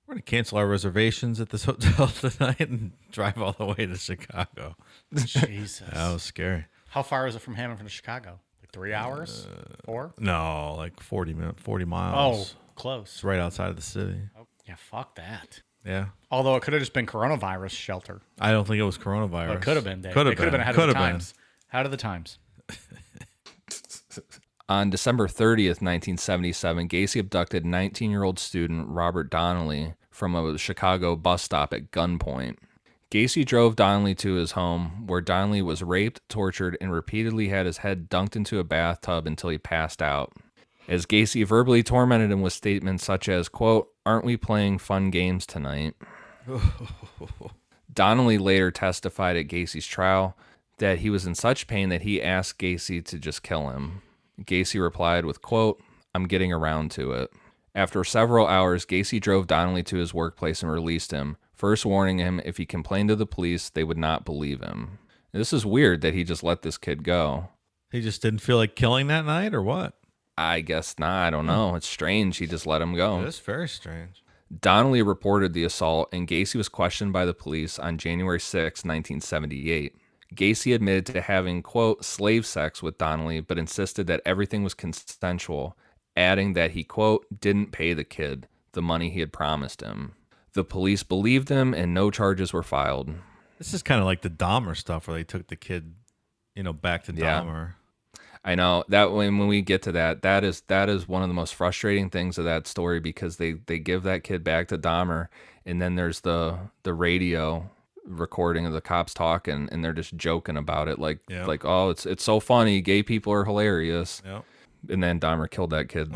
we're going to cancel our reservations at this hotel tonight and drive all the way to Chicago. Jesus. That was scary. How far is it from Hammond from Chicago? Like 3 hours? 4? No, like 40 miles. Oh, close. It's right outside of the city. Oh, yeah, fuck that. Yeah. Although it could have just been coronavirus shelter. I don't think it was coronavirus. Well, it could have been, Dave. Could have been ahead of the times. Ahead of the times. On December 30th, 1977, Gacy abducted 19-year-old student Robert Donnelly from a Chicago bus stop at gunpoint. Gacy drove Donnelly to his home, where Donnelly was raped, tortured, and repeatedly had his head dunked into a bathtub until he passed out. As Gacy verbally tormented him with statements such as, quote, "Aren't we playing fun games tonight?" Donnelly later testified at Gacy's trial that he was in such pain that he asked Gacy to just kill him. Gacy replied with, quote, "I'm getting around to it." After several hours, Gacy drove Donnelly to his workplace and released him, first warning him if he complained to the police, they would not believe him. This is weird that he just let this kid go. He just didn't feel like killing that night, or what? I guess not. I don't know. It's strange. He just let him go. It is very strange. Donnelly reported the assault, and Gacy was questioned by the police on January 6, 1978. Gacy admitted to having, quote, slave sex with Donnelly, but insisted that everything was consensual, adding that he, quote, didn't pay the kid the money he had promised him. The police believed him, and no charges were filed. This is kind of like the Dahmer stuff where they took the kid, back to Dahmer. I know that when we get to that is one of the most frustrating things of that story, because they give that kid back to Dahmer, and then there's the radio recording of the cops talking, and they're just joking about it, like oh, it's so funny, gay people are hilarious. Yep. And then Dahmer killed that kid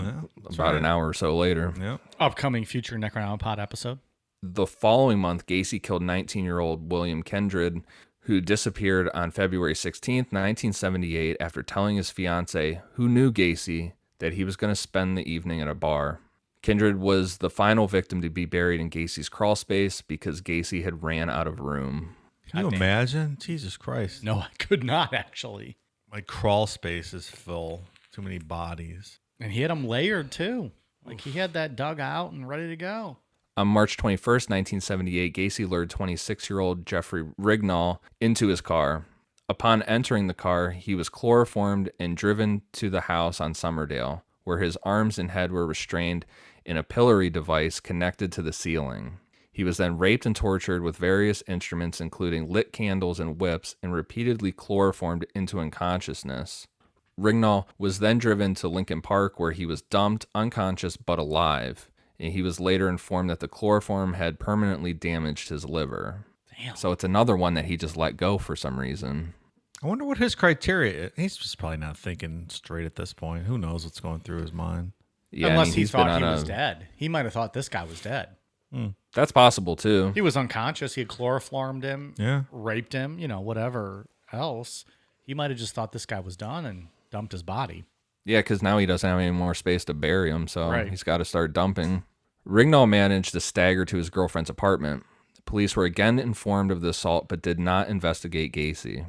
about an hour or so later. Yep. Upcoming future Necronomipod episode. The following month, Gacy killed 19-year-old William Kindred, who disappeared on February 16th, 1978, after telling his fiancée, who knew Gacy, that he was going to spend the evening at a bar. Kindred was the final victim to be buried in Gacy's crawl space because Gacy had ran out of room. Can you Goddamn. imagine? Jesus Christ. No, I could not actually. My crawl space is full. Too many bodies. And he had them layered too. Like he had that dug out and ready to go. On March 21st, 1978, Gacy lured 26-year-old Jeffrey Rignall into his car. Upon entering the car, he was chloroformed and driven to the house on Summerdale, where his arms and head were restrained in a pillory device connected to the ceiling. He was then raped and tortured with various instruments, including lit candles and whips, and repeatedly chloroformed into unconsciousness. Rignall was then driven to Lincoln Park, where he was dumped, unconscious but alive. And he was later informed that the chloroform had permanently damaged his liver. Damn. So it's another one that he just let go for some reason. I wonder what his criteria is. He's just probably not thinking straight at this point. Who knows what's going through his mind? Yeah, Unless he he's been thought on he was dead. He might have thought this guy was dead. That's possible too. He was unconscious. He had chloroformed him, Yeah. raped him, whatever else. He might have just thought this guy was done and dumped his body. Yeah, because now he doesn't have any more space to bury him, so Right. he's got to start dumping. Rignall managed to stagger to his girlfriend's apartment. The police were again informed of the assault, but did not investigate Gacy.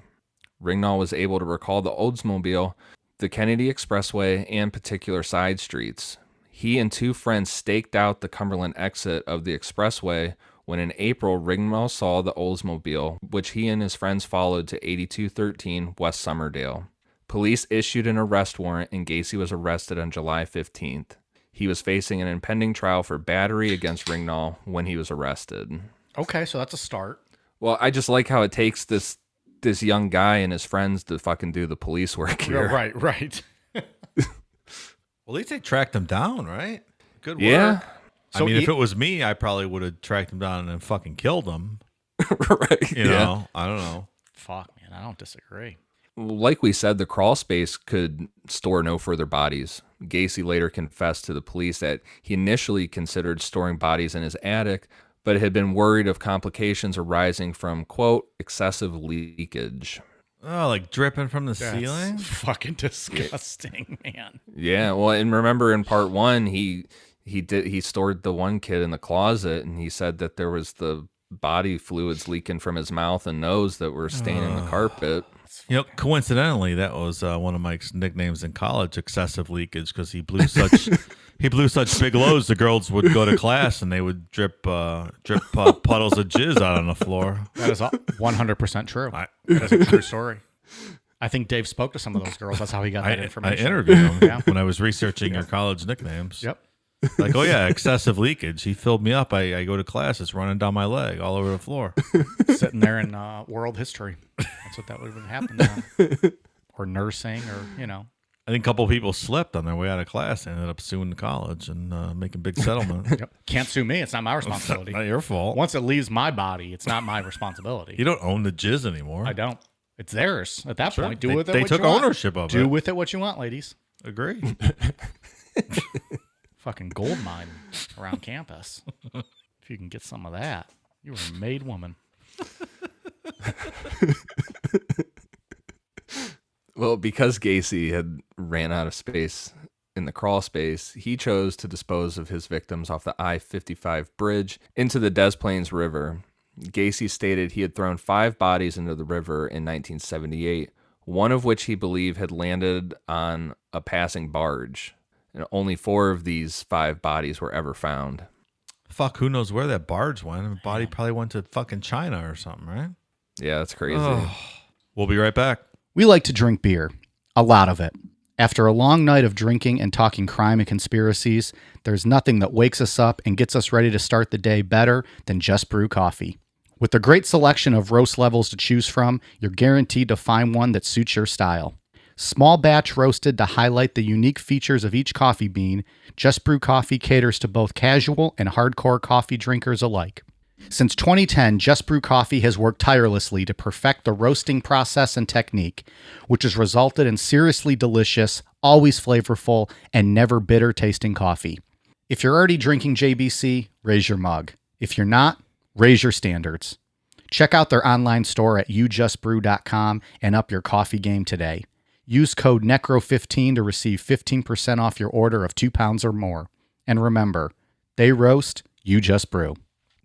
Rignall was able to recall the Oldsmobile, the Kennedy Expressway, and particular side streets. He and two friends staked out the Cumberland exit of the expressway when in April, Rignall saw the Oldsmobile, which he and his friends followed to 8213 West Summerdale. Police issued an arrest warrant, and Gacy was arrested on July 15th. He was facing an impending trial for battery against Rignall when he was arrested. Okay, so that's a start. Well, I just like how it takes this young guy and his friends to fucking do the police work here. Yeah, right. Well, at least they tracked him down, right? Good work. Yeah. I So mean, if it was me, I probably would have tracked him down and fucking killed him. Right. You know, I don't know. Fuck, man, I don't disagree. Like we said, the crawl space could store no further bodies. Gacy later confessed to the police that he initially considered storing bodies in his attic, but had been worried of complications arising from, quote, excessive leakage. Oh, like dripping from the That's ceiling? fucking disgusting, man. Yeah, well, and remember in part one, he stored the one kid in the closet, and he said that there was the body fluids leaking from his mouth and nose that were staining the carpet. You know, coincidentally, that was one of Mike's nicknames in college, excessive leakage, because he blew such big loads. The girls would go to class and they would drip puddles of jizz out on the floor. That is 100% true. That is a true story. I think Dave spoke to some of those girls. That's how he got that I information. interviewed him Yeah. when I was researching your college nicknames. Yep. Like, oh yeah, excessive leakage. He filled me up. I go to class. It's running down my leg all over the floor. Sitting there in world history. That's what that would have happened to. Or nursing, or, I think a couple of people slipped on their way out of class and ended up suing the college and making big settlements. Yep. Can't sue me. It's not my responsibility. Not your fault. Once it leaves my body, it's not my responsibility. You don't own the jizz ananymore. I don't. It's theirs at that Sure. point. Do They- with it they what took you want. ownership of Do it. with it what you want, ladies. Agree. Fucking gold mine around campus. If you can get some of that, you were a made woman. Well, because Gacy had ran out of space in the crawl space, he chose to dispose of his victims off the I-55 bridge into the Des Plaines River. Gacy stated he had thrown 5 bodies into the river in 1978, one of which he believed had landed on a passing barge. And only 4 of these 5 bodies were ever found. Fuck, who knows where that barge went? The body probably went to fucking China or something, right? Yeah, that's crazy. We'll be right back. We like to drink beer, a lot of it. After a long night of drinking and talking crime and conspiracies, there's nothing that wakes us up and gets us ready to start the day better than Just Brew coffee. With a great selection of roast levels to choose from, you're guaranteed to find one that suits your style. Small batch roasted to highlight the unique features of each coffee bean, Just Brew Coffee caters to both casual and hardcore coffee drinkers alike. Since 2010, Just Brew Coffee has worked tirelessly to perfect the roasting process and technique, which has resulted in seriously delicious, always flavorful, and never bitter tasting coffee. If you're already drinking JBC, raise your mug. If you're not, raise your standards. Check out their online store at youjustbrew.com and up your coffee game today. Use code NECRO15 to receive 15% off your order of 2 pounds or more. And remember, they roast, you just brew.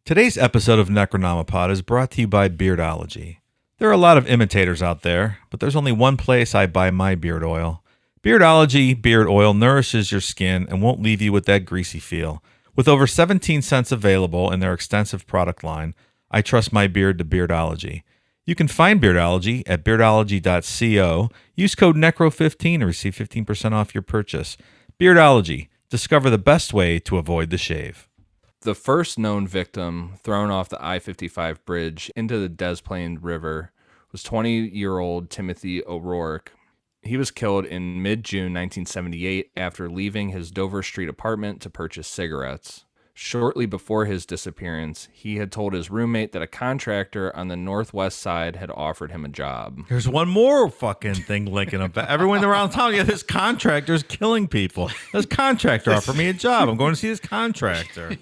Today's episode of Necronomipod is brought to you by Beardology. There are a lot of imitators out there, but there's only one place I buy my beard oil. Beardology beard oil nourishes your skin and won't leave you with that greasy feel. With over 17 cents available in their extensive product line, I trust my beard to Beardology. You can find Beardology at beardology.co. Use code NECRO15 to receive 15% off your purchase. Beardology. Discover the best way to avoid the shave. The first known victim thrown off the I-55 bridge into the Des Plaines River was 20-year-old Timothy O'Rourke. He was killed in mid-June 1978 after leaving his Dover Street apartment to purchase cigarettes. Shortly before his disappearance, he had told his roommate that a contractor on the northwest side had offered him a job. Here's one more fucking thing linking up. Everyone around town, yeah, this contractor's killing people. This contractor offered me a job. I'm going to see this contractor.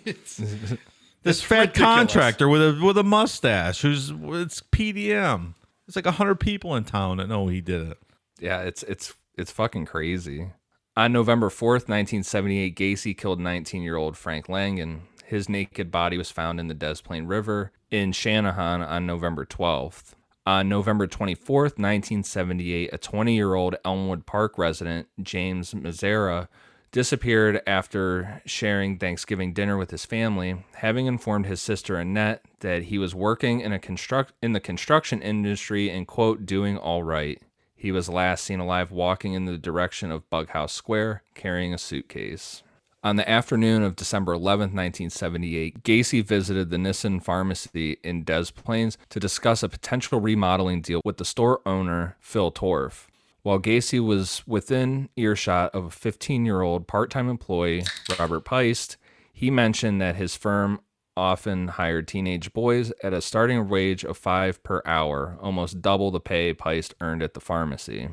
This fat ridiculous. Contractor with a mustache it's PDM. It's like 100 people in town that know he did it. Yeah, it's fucking crazy. On November 4th, 1978, Gacy killed 19-year-old Frank Langan. His naked body was found in the Des Plaines River in Shanahan on November 12th. On November 24th, 1978, a 20-year-old Elmwood Park resident, James Mazzara, disappeared after sharing Thanksgiving dinner with his family, having informed his sister Annette that he was working in the construction industry and, quote, doing all right. He was last seen alive walking in the direction of Bughouse Square, carrying a suitcase. On the afternoon of December 11th, 1978, Gacy visited the Nissan pharmacy in Des Plaines to discuss a potential remodeling deal with the store owner, Phil Torf. While Gacy was within earshot of a 15-year-old part-time employee, Robert Peist, he mentioned that his firm often hired teenage boys at a starting wage of $5 per hour, almost double the pay Peist earned at the pharmacy.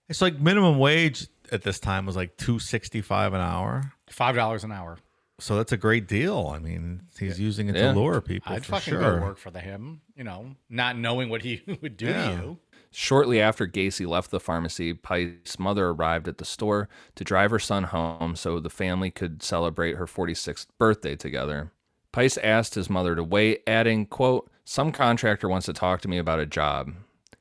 It's like minimum wage at this time was like $2.65 an hour. $5 an hour. So that's a great deal. I mean, he's using it to lure people. I'd for fucking sure. go work for him, not knowing what he would do to you. Shortly after Gacy left the pharmacy, Peist's mother arrived at the store to drive her son home so the family could celebrate her 46th birthday together. Peist asked his mother to wait, adding, quote, "Some contractor wants to talk to me about a job."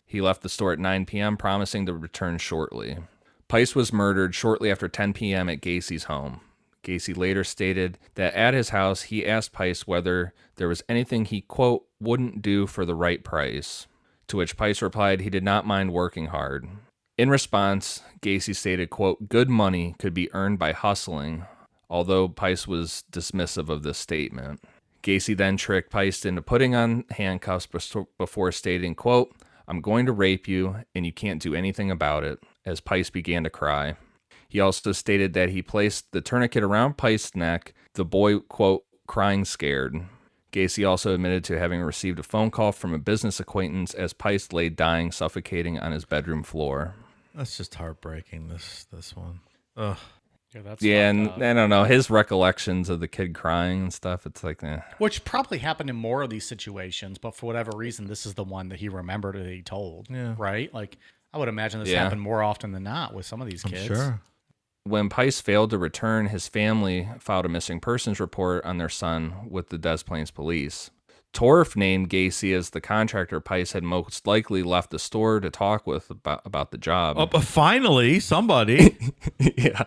He left the store at 9 p.m., promising to return shortly. Peist was murdered shortly after 10 p.m. at Gacy's home. Gacy later stated that at his house, he asked Peist whether there was anything he, quote, wouldn't do for the right price, to which Peist replied he did not mind working hard. In response, Gacy stated, quote, "Good money could be earned by hustling," although Peist was dismissive of this statement. Gacy then tricked Peist into putting on handcuffs before stating, quote, "I'm going to rape you, and you can't do anything about it," as Peist began to cry. He also stated that he placed the tourniquet around Peist's neck, the boy, quote, crying scared. Gacy also admitted to having received a phone call from a business acquaintance as Peist lay dying, suffocating on his bedroom floor. That's just heartbreaking, this one. Ugh. Yeah, that's And I don't know, his recollections of the kid crying and stuff, it's like, Which probably happened in more of these situations, but for whatever reason, this is the one that he remembered that he told. Yeah. Right? Like, I would imagine this happened more often than not with some of these kids. Sure. When Peist failed to return, his family filed a missing persons report on their son with the Des Plaines police. Torf named Gacy as the contractor Peist had most likely left the store to talk with about the job. Oh, but finally, somebody. Yeah.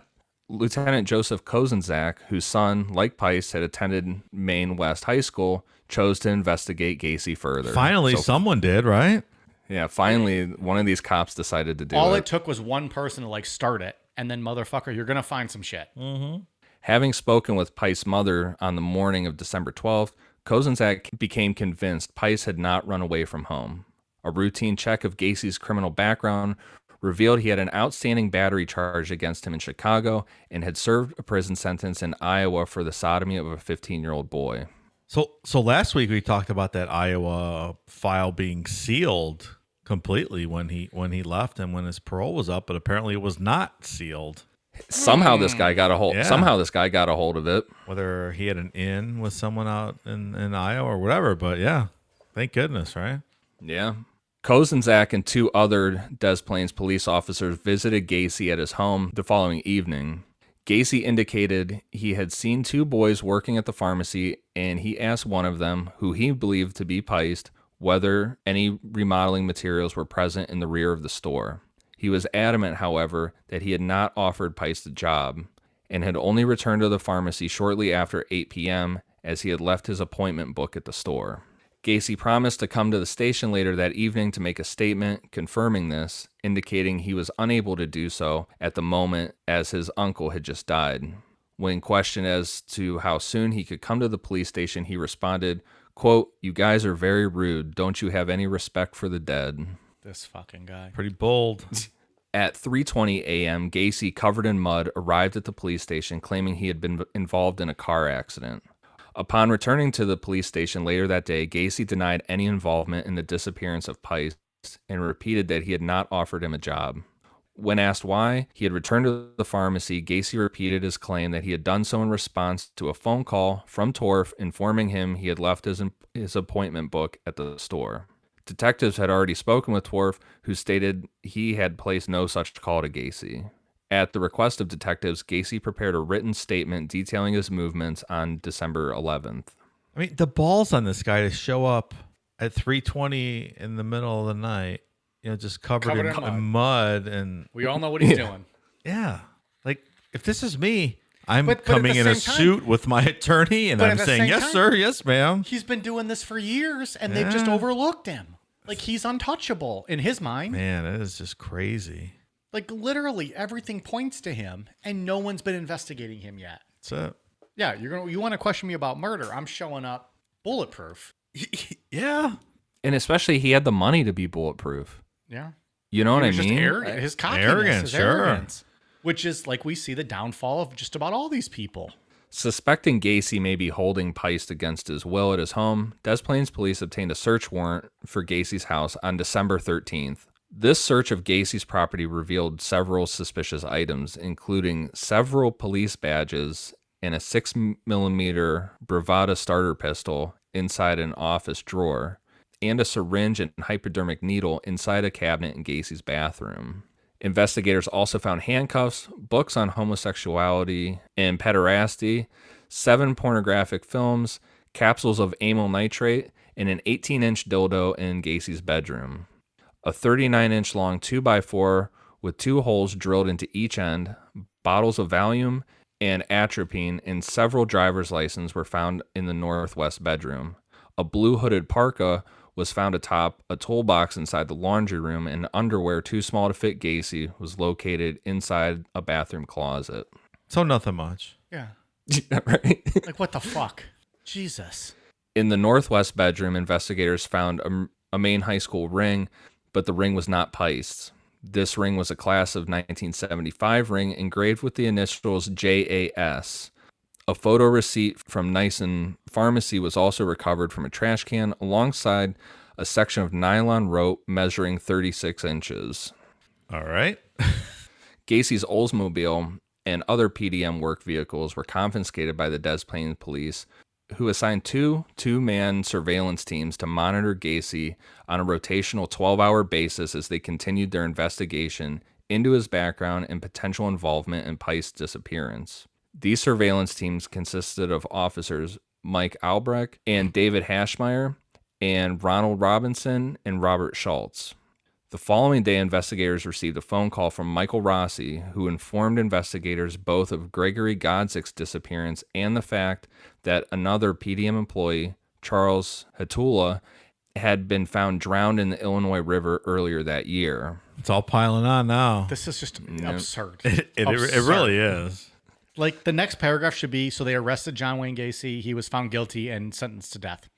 Lieutenant Joseph Kozenzak, whose son, like Peist, had attended Maine West High School, chose to investigate Gacy further. Finally, someone did, right? Yeah, finally, one of these cops decided to do All it. it took was one person to start it, and then motherfucker, you're gonna find some shit. Mm-hmm. Having spoken with Peist's mother on the morning of December 12th, Kozenzak became convinced Peist had not run away from home. A routine check of Gacy's criminal background revealed he had an outstanding battery charge against him in Chicago and had served a prison sentence in Iowa for the sodomy of a 15-year-old boy. So last week we talked about that Iowa file being sealed completely when he left and when his parole was up, but apparently it was not sealed. Somehow this guy got a hold. Yeah. Somehow this guy got a hold of it. Whether he had an in with someone out in Iowa or whatever, but yeah, thank goodness, right? Yeah. Kozenzak and two other Des Plaines police officers visited Gacy at his home the following evening. Gacy indicated he had seen 2 boys working at the pharmacy, and he asked one of them, who he believed to be Peist, whether any remodeling materials were present in the rear of the store. He was adamant, however, that he had not offered Peist a job, and had only returned to the pharmacy shortly after 8 p.m., as he had left his appointment book at the store. Gacy promised to come to the station later that evening to make a statement confirming this, indicating he was unable to do so at the moment as his uncle had just died. When questioned as to how soon he could come to the police station, he responded, quote, "You guys are very rude. Don't you have any respect for the dead?" This fucking guy. Pretty bold. At 3:20 a.m., Gacy, covered in mud, arrived at the police station claiming he had been involved in a car accident. Upon returning to the police station later that day, Gacy denied any involvement in the disappearance of Peist and repeated that he had not offered him a job. When asked why he had returned to the pharmacy, Gacy repeated his claim that he had done so in response to a phone call from Torf informing him he had left his appointment book at the store. Detectives had already spoken with Torf, who stated he had placed no such call to Gacy. At the request of detectives, Gacy prepared a written statement detailing his movements on December 11th. I mean, the balls on this guy to show up at 3:20 in the middle of the night, just covered in mud. And We all know what he's doing. yeah, like if this is me, I'm But at coming the in a same time- suit with my attorney, and But I'm at the saying, same yes, time- sir, yes, ma'am. He's been doing this for years, and they've just overlooked him. Like, he's untouchable in his mind. Man, it is just crazy. Like, literally everything points to him, and no one's been investigating him yet. That's it. Yeah, you want to question me about murder? I'm showing up bulletproof. Yeah. And especially he had the money to be bulletproof. Yeah, You know what I He was mean? just arrogant. His cockiness, Arrogant, his sure. arrogance, which is like we see the downfall of just about all these people. Suspecting Gacy may be holding Peist against his will at his home, Des Plaines police obtained a search warrant for Gacy's house on December 13th. This search of Gacy's property revealed several suspicious items, including several police badges and a 6mm Bravada starter pistol inside an office drawer, and a syringe and hypodermic needle inside a cabinet in Gacy's bathroom. Investigators also found handcuffs, books on homosexuality and pederasty, 7 pornographic films, capsules of amyl nitrate, and an 18-inch dildo in Gacy's bedroom. A 39-inch long 2x4 with 2 holes drilled into each end, bottles of Valium and atropine, and several driver's licenses were found in the northwest bedroom. A blue hooded parka was found atop a toolbox inside the laundry room, and underwear too small to fit Gacy was located inside a bathroom closet. So nothing much. Yeah, Right? like what the fuck? Jesus. In the northwest bedroom, investigators found a Maine high school ring, but the ring was not Peist's. This ring was a class of 1975 ring engraved with the initials JAS. A photo receipt from Nyson Pharmacy was also recovered from a trash can alongside a section of nylon rope measuring 36 inches. All right. Gacy's Oldsmobile and other PDM work vehicles were confiscated by the Des Plaines police, who assigned 2 two-man surveillance teams to monitor Gacy on a rotational 12-hour basis as they continued their investigation into his background and potential involvement in Peist's disappearance. These surveillance teams consisted of officers Mike Albrecht and David Hashmeyer, and Ronald Robinson and Robert Schultz. The following day, investigators received a phone call from Michael Rossi, who informed investigators both of Gregory Godzik's disappearance and the fact that another PDM employee, Charles Hatula, had been found drowned in the Illinois River earlier that year. It's all piling on now. This is just absurd. It Absurd. really is. Like, the next paragraph should be, so they arrested John Wayne Gacy. He was found guilty and sentenced to death.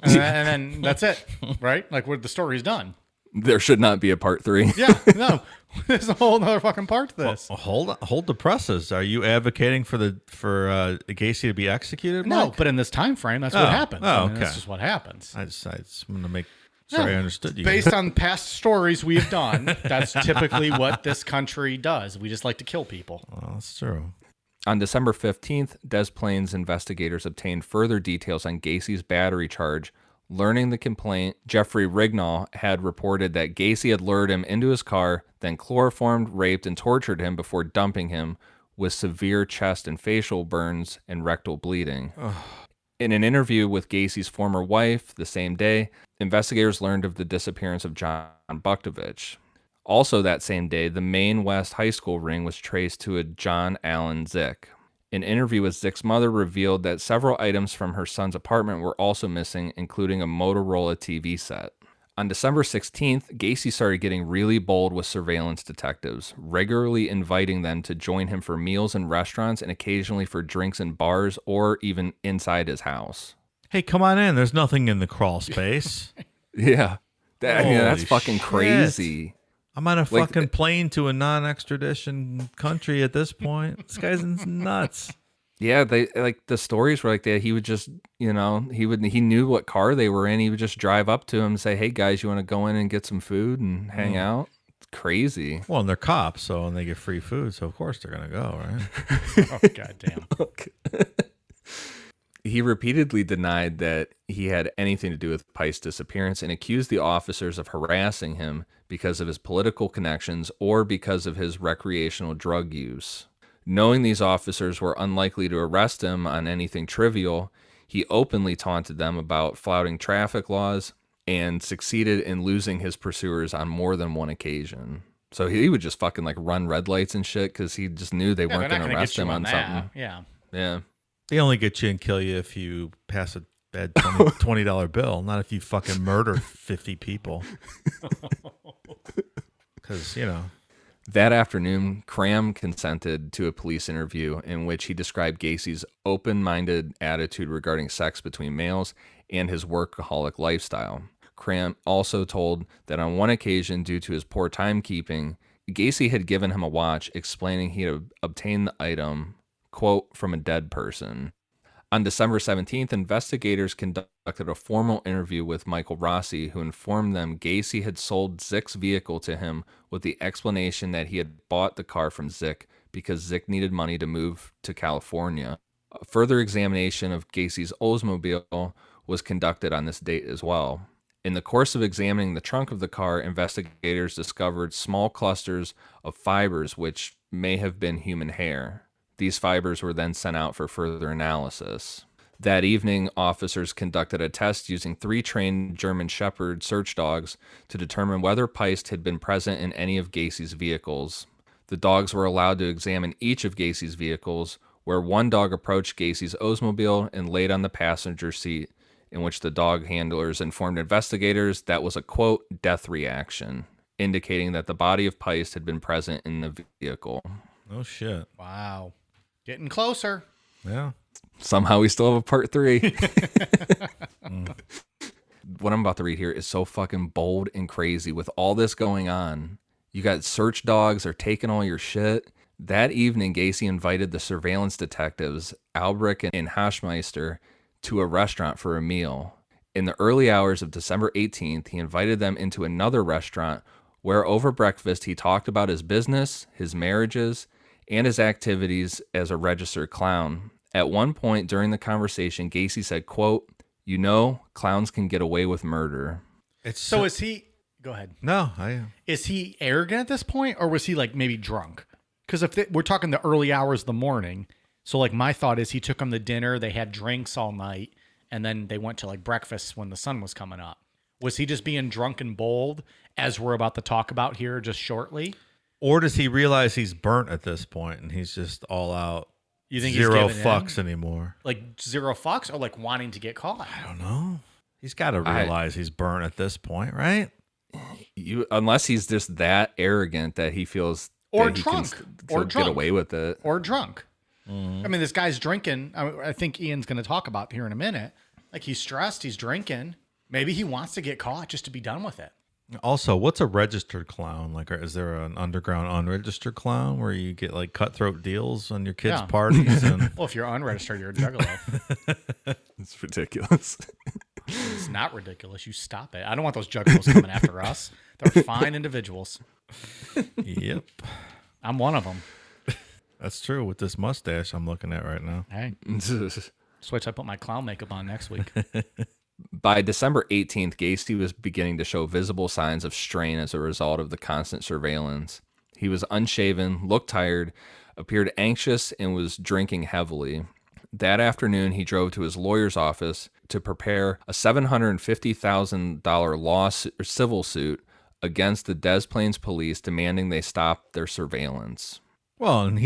And then that's it, right? Like, the story's done. There should not be a part 3. Yeah, no. There's a whole other fucking part to this. Well, hold the presses. Are you advocating for Gacy to be executed? No, Mike? but in this time frame, that's what happens. Oh, I mean, That's okay. just what happens. I just want to make sure I understood you. Based on past stories we've done, that's typically what this country does. We just like to kill people. Well, that's true. On December 15th, Des Plaines investigators obtained further details on Gacy's battery charge. Learning the complaint, Jeffrey Rignall had reported that Gacy had lured him into his car, then chloroformed, raped, and tortured him before dumping him, with severe chest and facial burns and rectal bleeding. In an interview with Gacy's former wife the same day, investigators learned of the disappearance of John Buktovich. Also that same day, the Maine West High School ring was traced to a John Allen Zick. An interview with Zick's mother revealed that several items from her son's apartment were also missing, including a Motorola TV set. On December 16th, Gacy started getting really bold with surveillance detectives, regularly inviting them to join him for meals in restaurants and occasionally for drinks in bars or even inside his house. Hey, come on in. There's nothing in the crawl space. Yeah. That's Holy fucking shit. crazy. I'm on a fucking plane to a non-extradition country at this point. This guy's nuts. Yeah, they like the stories were like that. He would just, he knew what car they were in. He would just drive up to him and say, "Hey guys, you want to go in and get some food and hang out?" It's crazy. Well, and they're cops, and they get free food, so of course they're gonna go, right? Oh, goddamn. He repeatedly denied that he had anything to do with Pice's disappearance and accused the officers of harassing him because of his political connections or because of his recreational drug use. Knowing these officers were unlikely to arrest him on anything trivial, he openly taunted them about flouting traffic laws and succeeded in losing his pursuers on more than one occasion. So he would just fucking like run red lights and shit because he just knew they weren't going to arrest him on something. Yeah. Yeah. They only get you and kill you if you pass a bad $20 bill, not if you fucking murder 50 people. Because, That afternoon, Cram consented to a police interview in which he described Gacy's open-minded attitude regarding sex between males and his workaholic lifestyle. Cram also told that on one occasion, due to his poor timekeeping, Gacy had given him a watch explaining he had obtained the item, quote, from a dead person. On December 17th, investigators conducted a formal interview with Michael Rossi, who informed them Gacy had sold Zick's vehicle to him with the explanation that he had bought the car from Zick because Zick needed money to move to California. A further examination of Gacy's Oldsmobile was conducted on this date as well. In the course of examining the trunk of the car, investigators discovered small clusters of fibers which may have been human hair. These fibers were then sent out for further analysis. That evening, officers conducted a test using 3 trained German Shepherd search dogs to determine whether Pice had been present in any of Gacy's vehicles. The dogs were allowed to examine each of Gacy's vehicles, where one dog approached Gacy's Oldsmobile and laid on the passenger seat, in which the dog handlers informed investigators that was a, quote, death reaction, indicating that the body of Pice had been present in the vehicle. Oh, shit. Wow. Getting closer. Yeah. Somehow we still have a part 3. What I'm about to read here is so fucking bold and crazy. With all this going on, you got search dogs are taking all your shit. That evening, Gacy invited the surveillance detectives, Albrecht and Haschmeister, to a restaurant for a meal. In the early hours of December 18th, he invited them into another restaurant where over breakfast he talked about his business, his marriages, and his activities as a registered clown. At one point during the conversation, Gacy said, quote, clowns can get away with murder. So is he... Go ahead. No, Is he arrogant at this point, or was he like maybe drunk? Because if we're talking the early hours of the morning, so like my thought is he took them to dinner, they had drinks all night, and then they went to like breakfast when the sun was coming up. Was he just being drunk and bold, as we're about to talk about here just shortly? Or does he realize he's burnt at this point and he's just all out? You think zero he's fucks anymore? Like 0 fucks, or like wanting to get caught? I don't know. He's got to realize he's burnt at this point, right? Unless he's just that arrogant that he feels Or that drunk. he can Or get drunk. away with it. Or drunk. I mean, this guy's drinking. I think Ian's going to talk about here in a minute. Like, he's stressed. He's drinking. Maybe he wants to get caught just to be done with it. Also, what's a registered clown? Like, is there an underground unregistered clown where you get like cutthroat deals on your kids' parties? And Well, if you're unregistered, you're a juggalo. It's ridiculous. It's not ridiculous. You stop it. I don't want those juggalos coming after us. They're fine individuals. Yep, I'm one of them. that's true. With this mustache I'm looking at right now. Hey, that's why I put my clown makeup on next week. By December 18th, Gacy was beginning to show visible signs of strain as a result of the constant surveillance. He was unshaven, looked tired, appeared anxious, and was drinking heavily. That afternoon, he drove to his lawyer's office to prepare a $750,000 civil suit against the Des Plaines police, demanding they stop their surveillance. Well, and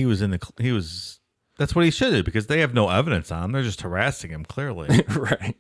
that's what he should do, because they have no evidence on him. They're just harassing him, clearly. Right.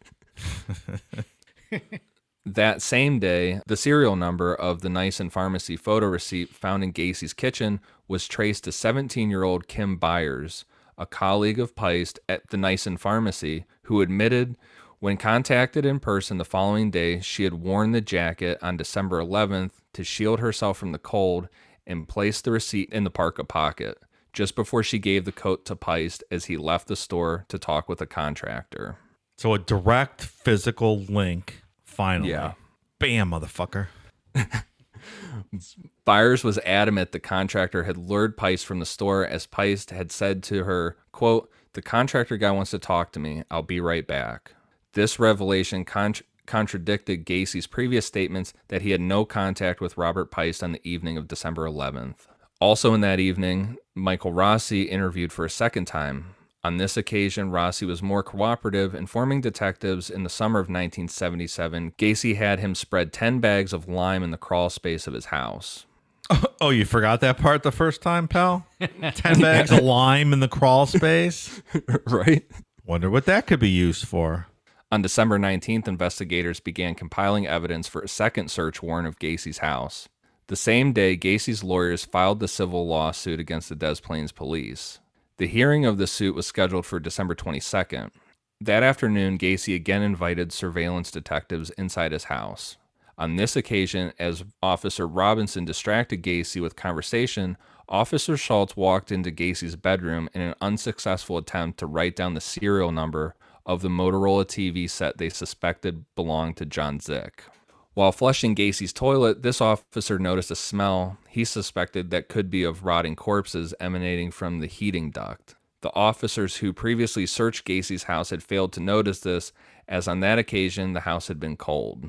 That same day, the serial number of the Nissen Pharmacy photo receipt found in Gacy's kitchen was traced to 17-year-old Kim Byers, a colleague of Peist at the Nissen Pharmacy, who admitted when contacted in person the following day, she had worn the jacket on December 11th to shield herself from the cold and placed the receipt in the parka pocket just before she gave the coat to Peist as he left the store to talk with a contractor. So a direct physical link, finally. Yeah. Bam, motherfucker. Byers was adamant the contractor had lured Peist from the store, as Peist had said to her, quote, "The contractor guy wants to talk to me. I'll be right back." This revelation contradicted Gacy's previous statements that he had no contact with Robert Peist on the evening of December 11th. Also in that evening, Michael Rossi interviewed for a second time. On this occasion, Rossi was more cooperative, informing detectives in the summer of 1977 Gacy had him spread 10 bags of lime in the crawl space of his house. Oh, you forgot that part the first time, pal? 10 bags of lime in the crawl space? Right? Wonder what that could be used for. On December 19th, investigators began compiling evidence for a second search warrant of Gacy's house. The same day, Gacy's lawyers filed the civil lawsuit against the Des Plaines police. The hearing of the suit was scheduled for December 22nd. That afternoon, Gacy again invited surveillance detectives inside his house. On this occasion, as Officer Robinson distracted Gacy with conversation, Officer Schultz walked into Gacy's bedroom in an unsuccessful attempt to write down the serial number of the Motorola TV set they suspected belonged to John Zick. While flushing Gacy's toilet, this officer noticed a smell he suspected that could be of rotting corpses emanating from the heating duct. The officers who previously searched Gacy's house had failed to notice this, as on that occasion the house had been cold.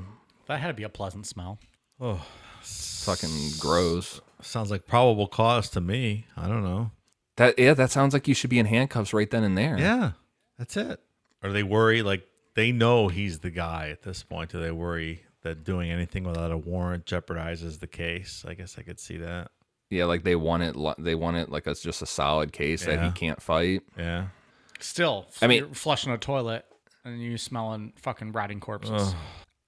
That had to be a pleasant smell. Oh, Fucking gross. sounds like probable cause to me. I don't know. That sounds like you should be in handcuffs right then and there. Yeah, that's it. Or they worry, like, they know he's the guy at this point. Do they worry that doing anything without a warrant jeopardizes the case? I guess I could see that. Yeah, like they want it like it's just a solid case that he can't fight. Yeah. Still, I mean, you're flushing a toilet and you smelling fucking rotting corpses.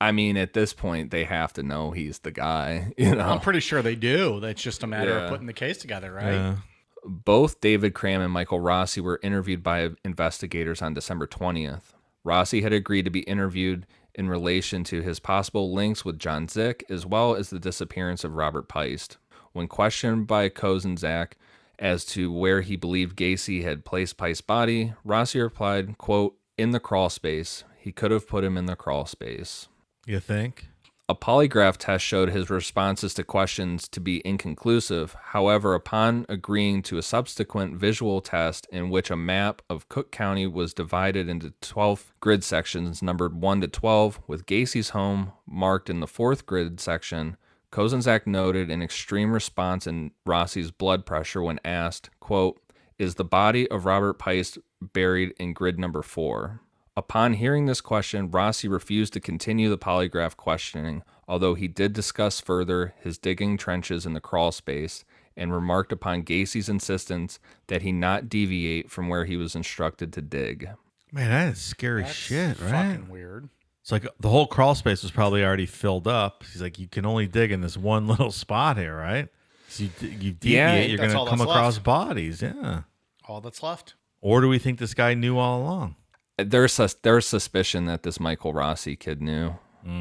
I mean, at this point, they have to know he's the guy. You know, I'm pretty sure they do. It's just a matter Yeah. of putting the case together, right? Yeah. Both David Cram and Michael Rossi were interviewed by investigators on December 20th. Rossi had agreed to be interviewed in relation to his possible links with John Zick, as well as the disappearance of Robert Peist. When questioned by Kozenzak as to where he believed Gacy had placed Peist's body, Rossi replied, quote, "In the crawl space. He could have put him in the crawl space." You think? A polygraph test showed his responses to questions to be inconclusive. However, upon agreeing to a subsequent visual test in which a map of Cook County was divided into 12 grid sections numbered 1 to 12, with Gacy's home marked in the 4th grid section, Kozenzak noted an extreme response in Rossi's blood pressure when asked, quote, "Is the body of Robert Peist buried in grid number 4? Upon hearing this question, Rossi refused to continue the polygraph questioning, although he did discuss further his digging trenches in the crawl space and remarked upon Gacy's insistence that he not deviate from where he was instructed to dig. Man, that is scary That's shit, right? fucking weird. It's like the whole crawl space was probably already filled up. He's like, you can only dig in this one little spot here, right? So you deviate, you're going that's to all come that's across left. bodies, yeah. All that's left. Or do we think this guy knew all along? There's suspicion that this Michael Rossi kid knew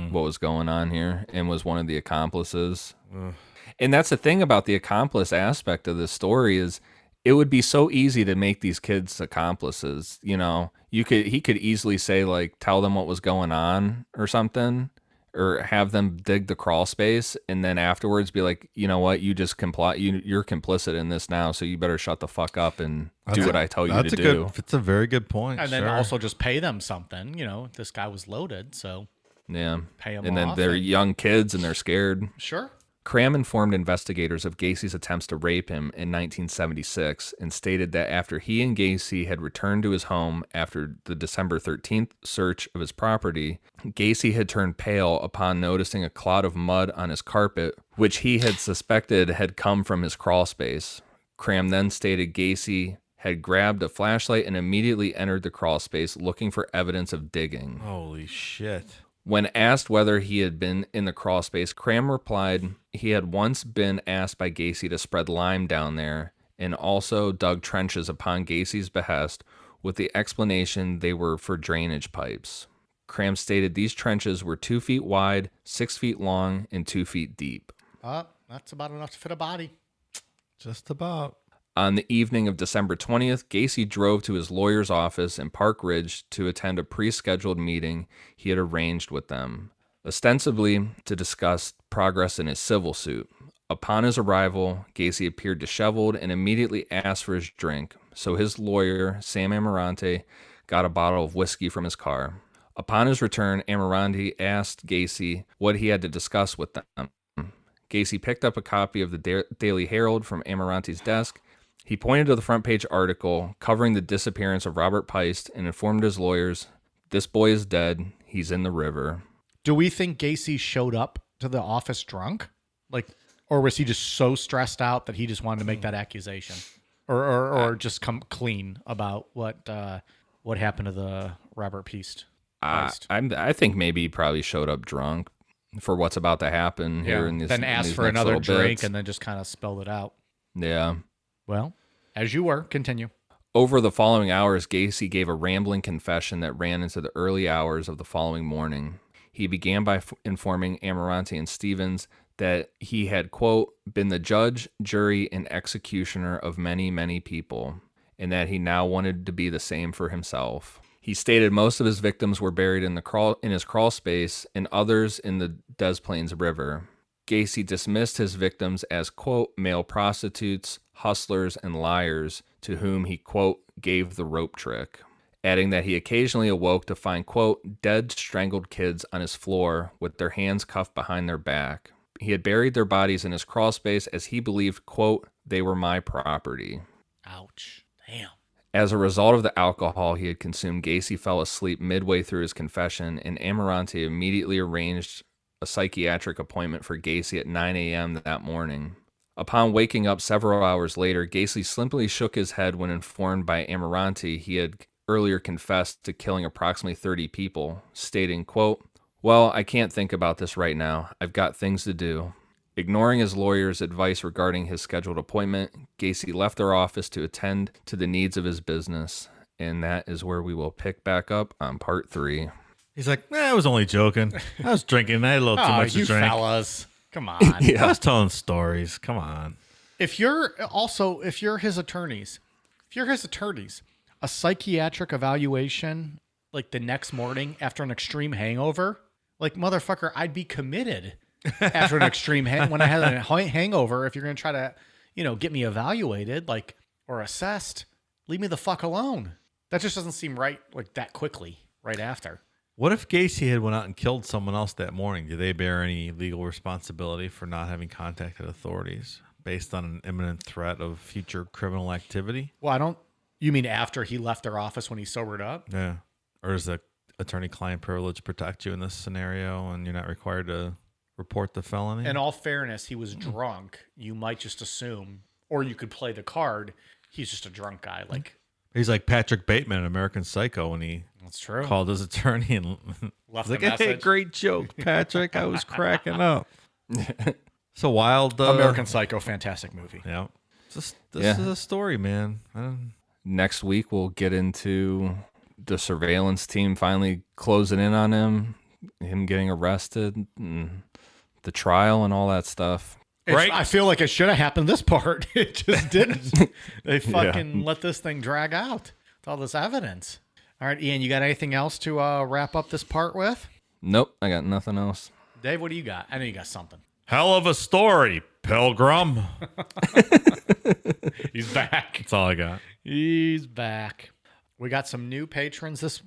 what was going on here and was one of the accomplices. And that's the thing about the accomplice aspect of this story is it would be so easy to make these kids accomplices. You know, he could easily say, like, tell them what was going on or something, or have them dig the crawl space, and then afterwards be like, you know what, you just you're complicit in this now, so you better shut the fuck up and do what I tell you to do. It's a very good point. And then sure. also just pay them something. You know, this guy was loaded, so Yeah. pay 'em And then off they're and- young kids and they're scared. sure. Cram informed investigators of Gacy's attempts to rape him in 1976 and stated that after he and Gacy had returned to his home after the December 13th search of his property, Gacy had turned pale upon noticing a clot of mud on his carpet, which he had suspected had come from his crawl space. Cram then stated Gacy had grabbed a flashlight and immediately entered the crawl space looking for evidence of digging. Holy shit. When asked whether he had been in the crawl space, Cram replied he had once been asked by Gacy to spread lime down there and also dug trenches upon Gacy's behest with the explanation they were for drainage pipes. Cram stated these trenches were 2 feet wide, 6 feet long, and 2 feet deep. That's about enough to fit a body. Just about. On the evening of December 20th, Gacy drove to his lawyer's office in Park Ridge to attend a pre-scheduled meeting he had arranged with them, ostensibly to discuss progress in his civil suit. Upon his arrival, Gacy appeared disheveled and immediately asked for his drink, so his lawyer, Sam Amarante, got a bottle of whiskey from his car. Upon his return, Amarante asked Gacy what he had to discuss with them. Gacy picked up a copy of the Daily Herald from Amarante's desk. He pointed to the front page article covering the disappearance of Robert Peist and informed his lawyers, "This boy is dead. He's in the river." Do we think Gacy showed up to the office drunk? Or was he just so stressed out that he just wanted to make that accusation? Or just come clean about what happened to the Robert Peist? I think maybe he probably showed up drunk for what's about to happen here in this. Then asked for another drink and then just kind of spelled it out. Yeah. Well, as you were, continue. Over the following hours, Gacy gave a rambling confession that ran into the early hours of the following morning. He began by informing Amarante and Stevens that he had, quote, been the judge, jury, and executioner of many, many people, and that he now wanted to be the same for himself. He stated most of his victims were buried in his crawl space and others in the Des Plaines River. Gacy dismissed his victims as, quote, male prostitutes, hustlers, and liars to whom he, quote, gave the rope trick, adding that he occasionally awoke to find, quote, dead, strangled kids on his floor with their hands cuffed behind their back. He had buried their bodies in his crawl space as he believed, quote, they were my property. Ouch. Damn. As a result of the alcohol he had consumed, Gacy fell asleep midway through his confession, and Amarante immediately arranged a psychiatric appointment for Gacy at 9 a.m. that morning. Upon waking up several hours later, Gacy simply shook his head when informed by Amarante he had earlier confessed to killing approximately 30 people, stating, quote, well, I can't think about this right now. I've got things to do. Ignoring his lawyer's advice regarding his scheduled appointment, Gacy left their office to attend to the needs of his business. And that is where we will pick back up on part 3. He's like, I was only joking. I was drinking. I had a little too much to drink. Fellas. Come on. I was telling stories. Come on. If you're his attorneys, a psychiatric evaluation like the next morning after an extreme hangover, like motherfucker, I'd be committed after an extreme when I had a hangover. If you're going to try to, get me evaluated, or assessed, leave me the fuck alone. That just doesn't seem right. That quickly right after. What if Gacy had went out and killed someone else that morning? Do they bear any legal responsibility for not having contacted authorities based on an imminent threat of future criminal activity? Well, you mean after he left their office when he sobered up? Yeah. Or does the attorney-client privilege protect you in this scenario and you're not required to report the felony? In all fairness, he was drunk. You might just assume, or you could play the card, he's just a drunk guy. He's like Patrick Bateman in American Psycho when he That's true. called his attorney and Left like, a message. hey, great joke, Patrick. I was cracking up. It's a wild... American Psycho, fantastic movie. Yeah. This is a story, man. Next week, we'll get into the surveillance team finally closing in on him getting arrested, and the trial and all that stuff. Right? I feel like it should have happened this part. It just didn't. They fucking let this thing drag out with all this evidence. All right, Ian, you got anything else to wrap up this part with? Nope, I got nothing else. Dave, what do you got? I know you got something. Hell of a story, Pilgrim. He's back. That's all I got. He's back. We got some new patrons this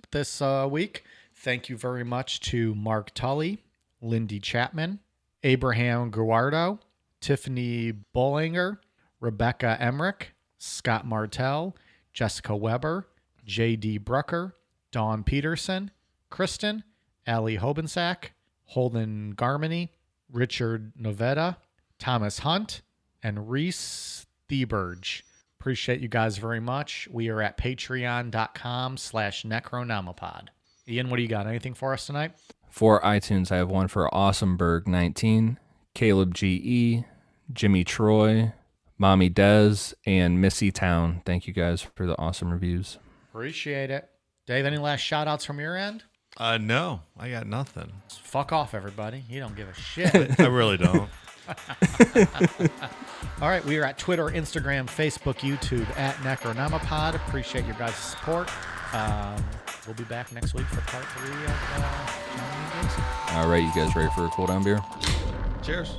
week. Thank you very much to Mark Tully, Lindy Chapman, Abraham Guardo, Tiffany Bollinger, Rebecca Emmerich, Scott Martell, Jessica Weber, J.D. Brucker, Dawn Peterson, Kristen, Allie Hobensack, Holden Garmany, Richard Novetta, Thomas Hunt, and Reese Thieberge. Appreciate you guys very much. We are at patreon.com/Necronomipod. Ian, what do you got? Anything for us tonight? For iTunes, I have one for Awesomeberg19, Caleb G.E., Jimmy Troy, Mommy Dez, and Missy Town. Thank you guys for the awesome reviews. Appreciate it. Dave, any last shout-outs from your end? No, I got nothing. Fuck off, everybody. You don't give a shit. I really don't. All right, we are at Twitter, Instagram, Facebook, YouTube at Necronomipod. Appreciate your guys' support. We'll be back next week for part 3 of John Wayne Gacy. All right, you guys ready for a cool down beer? Cheers.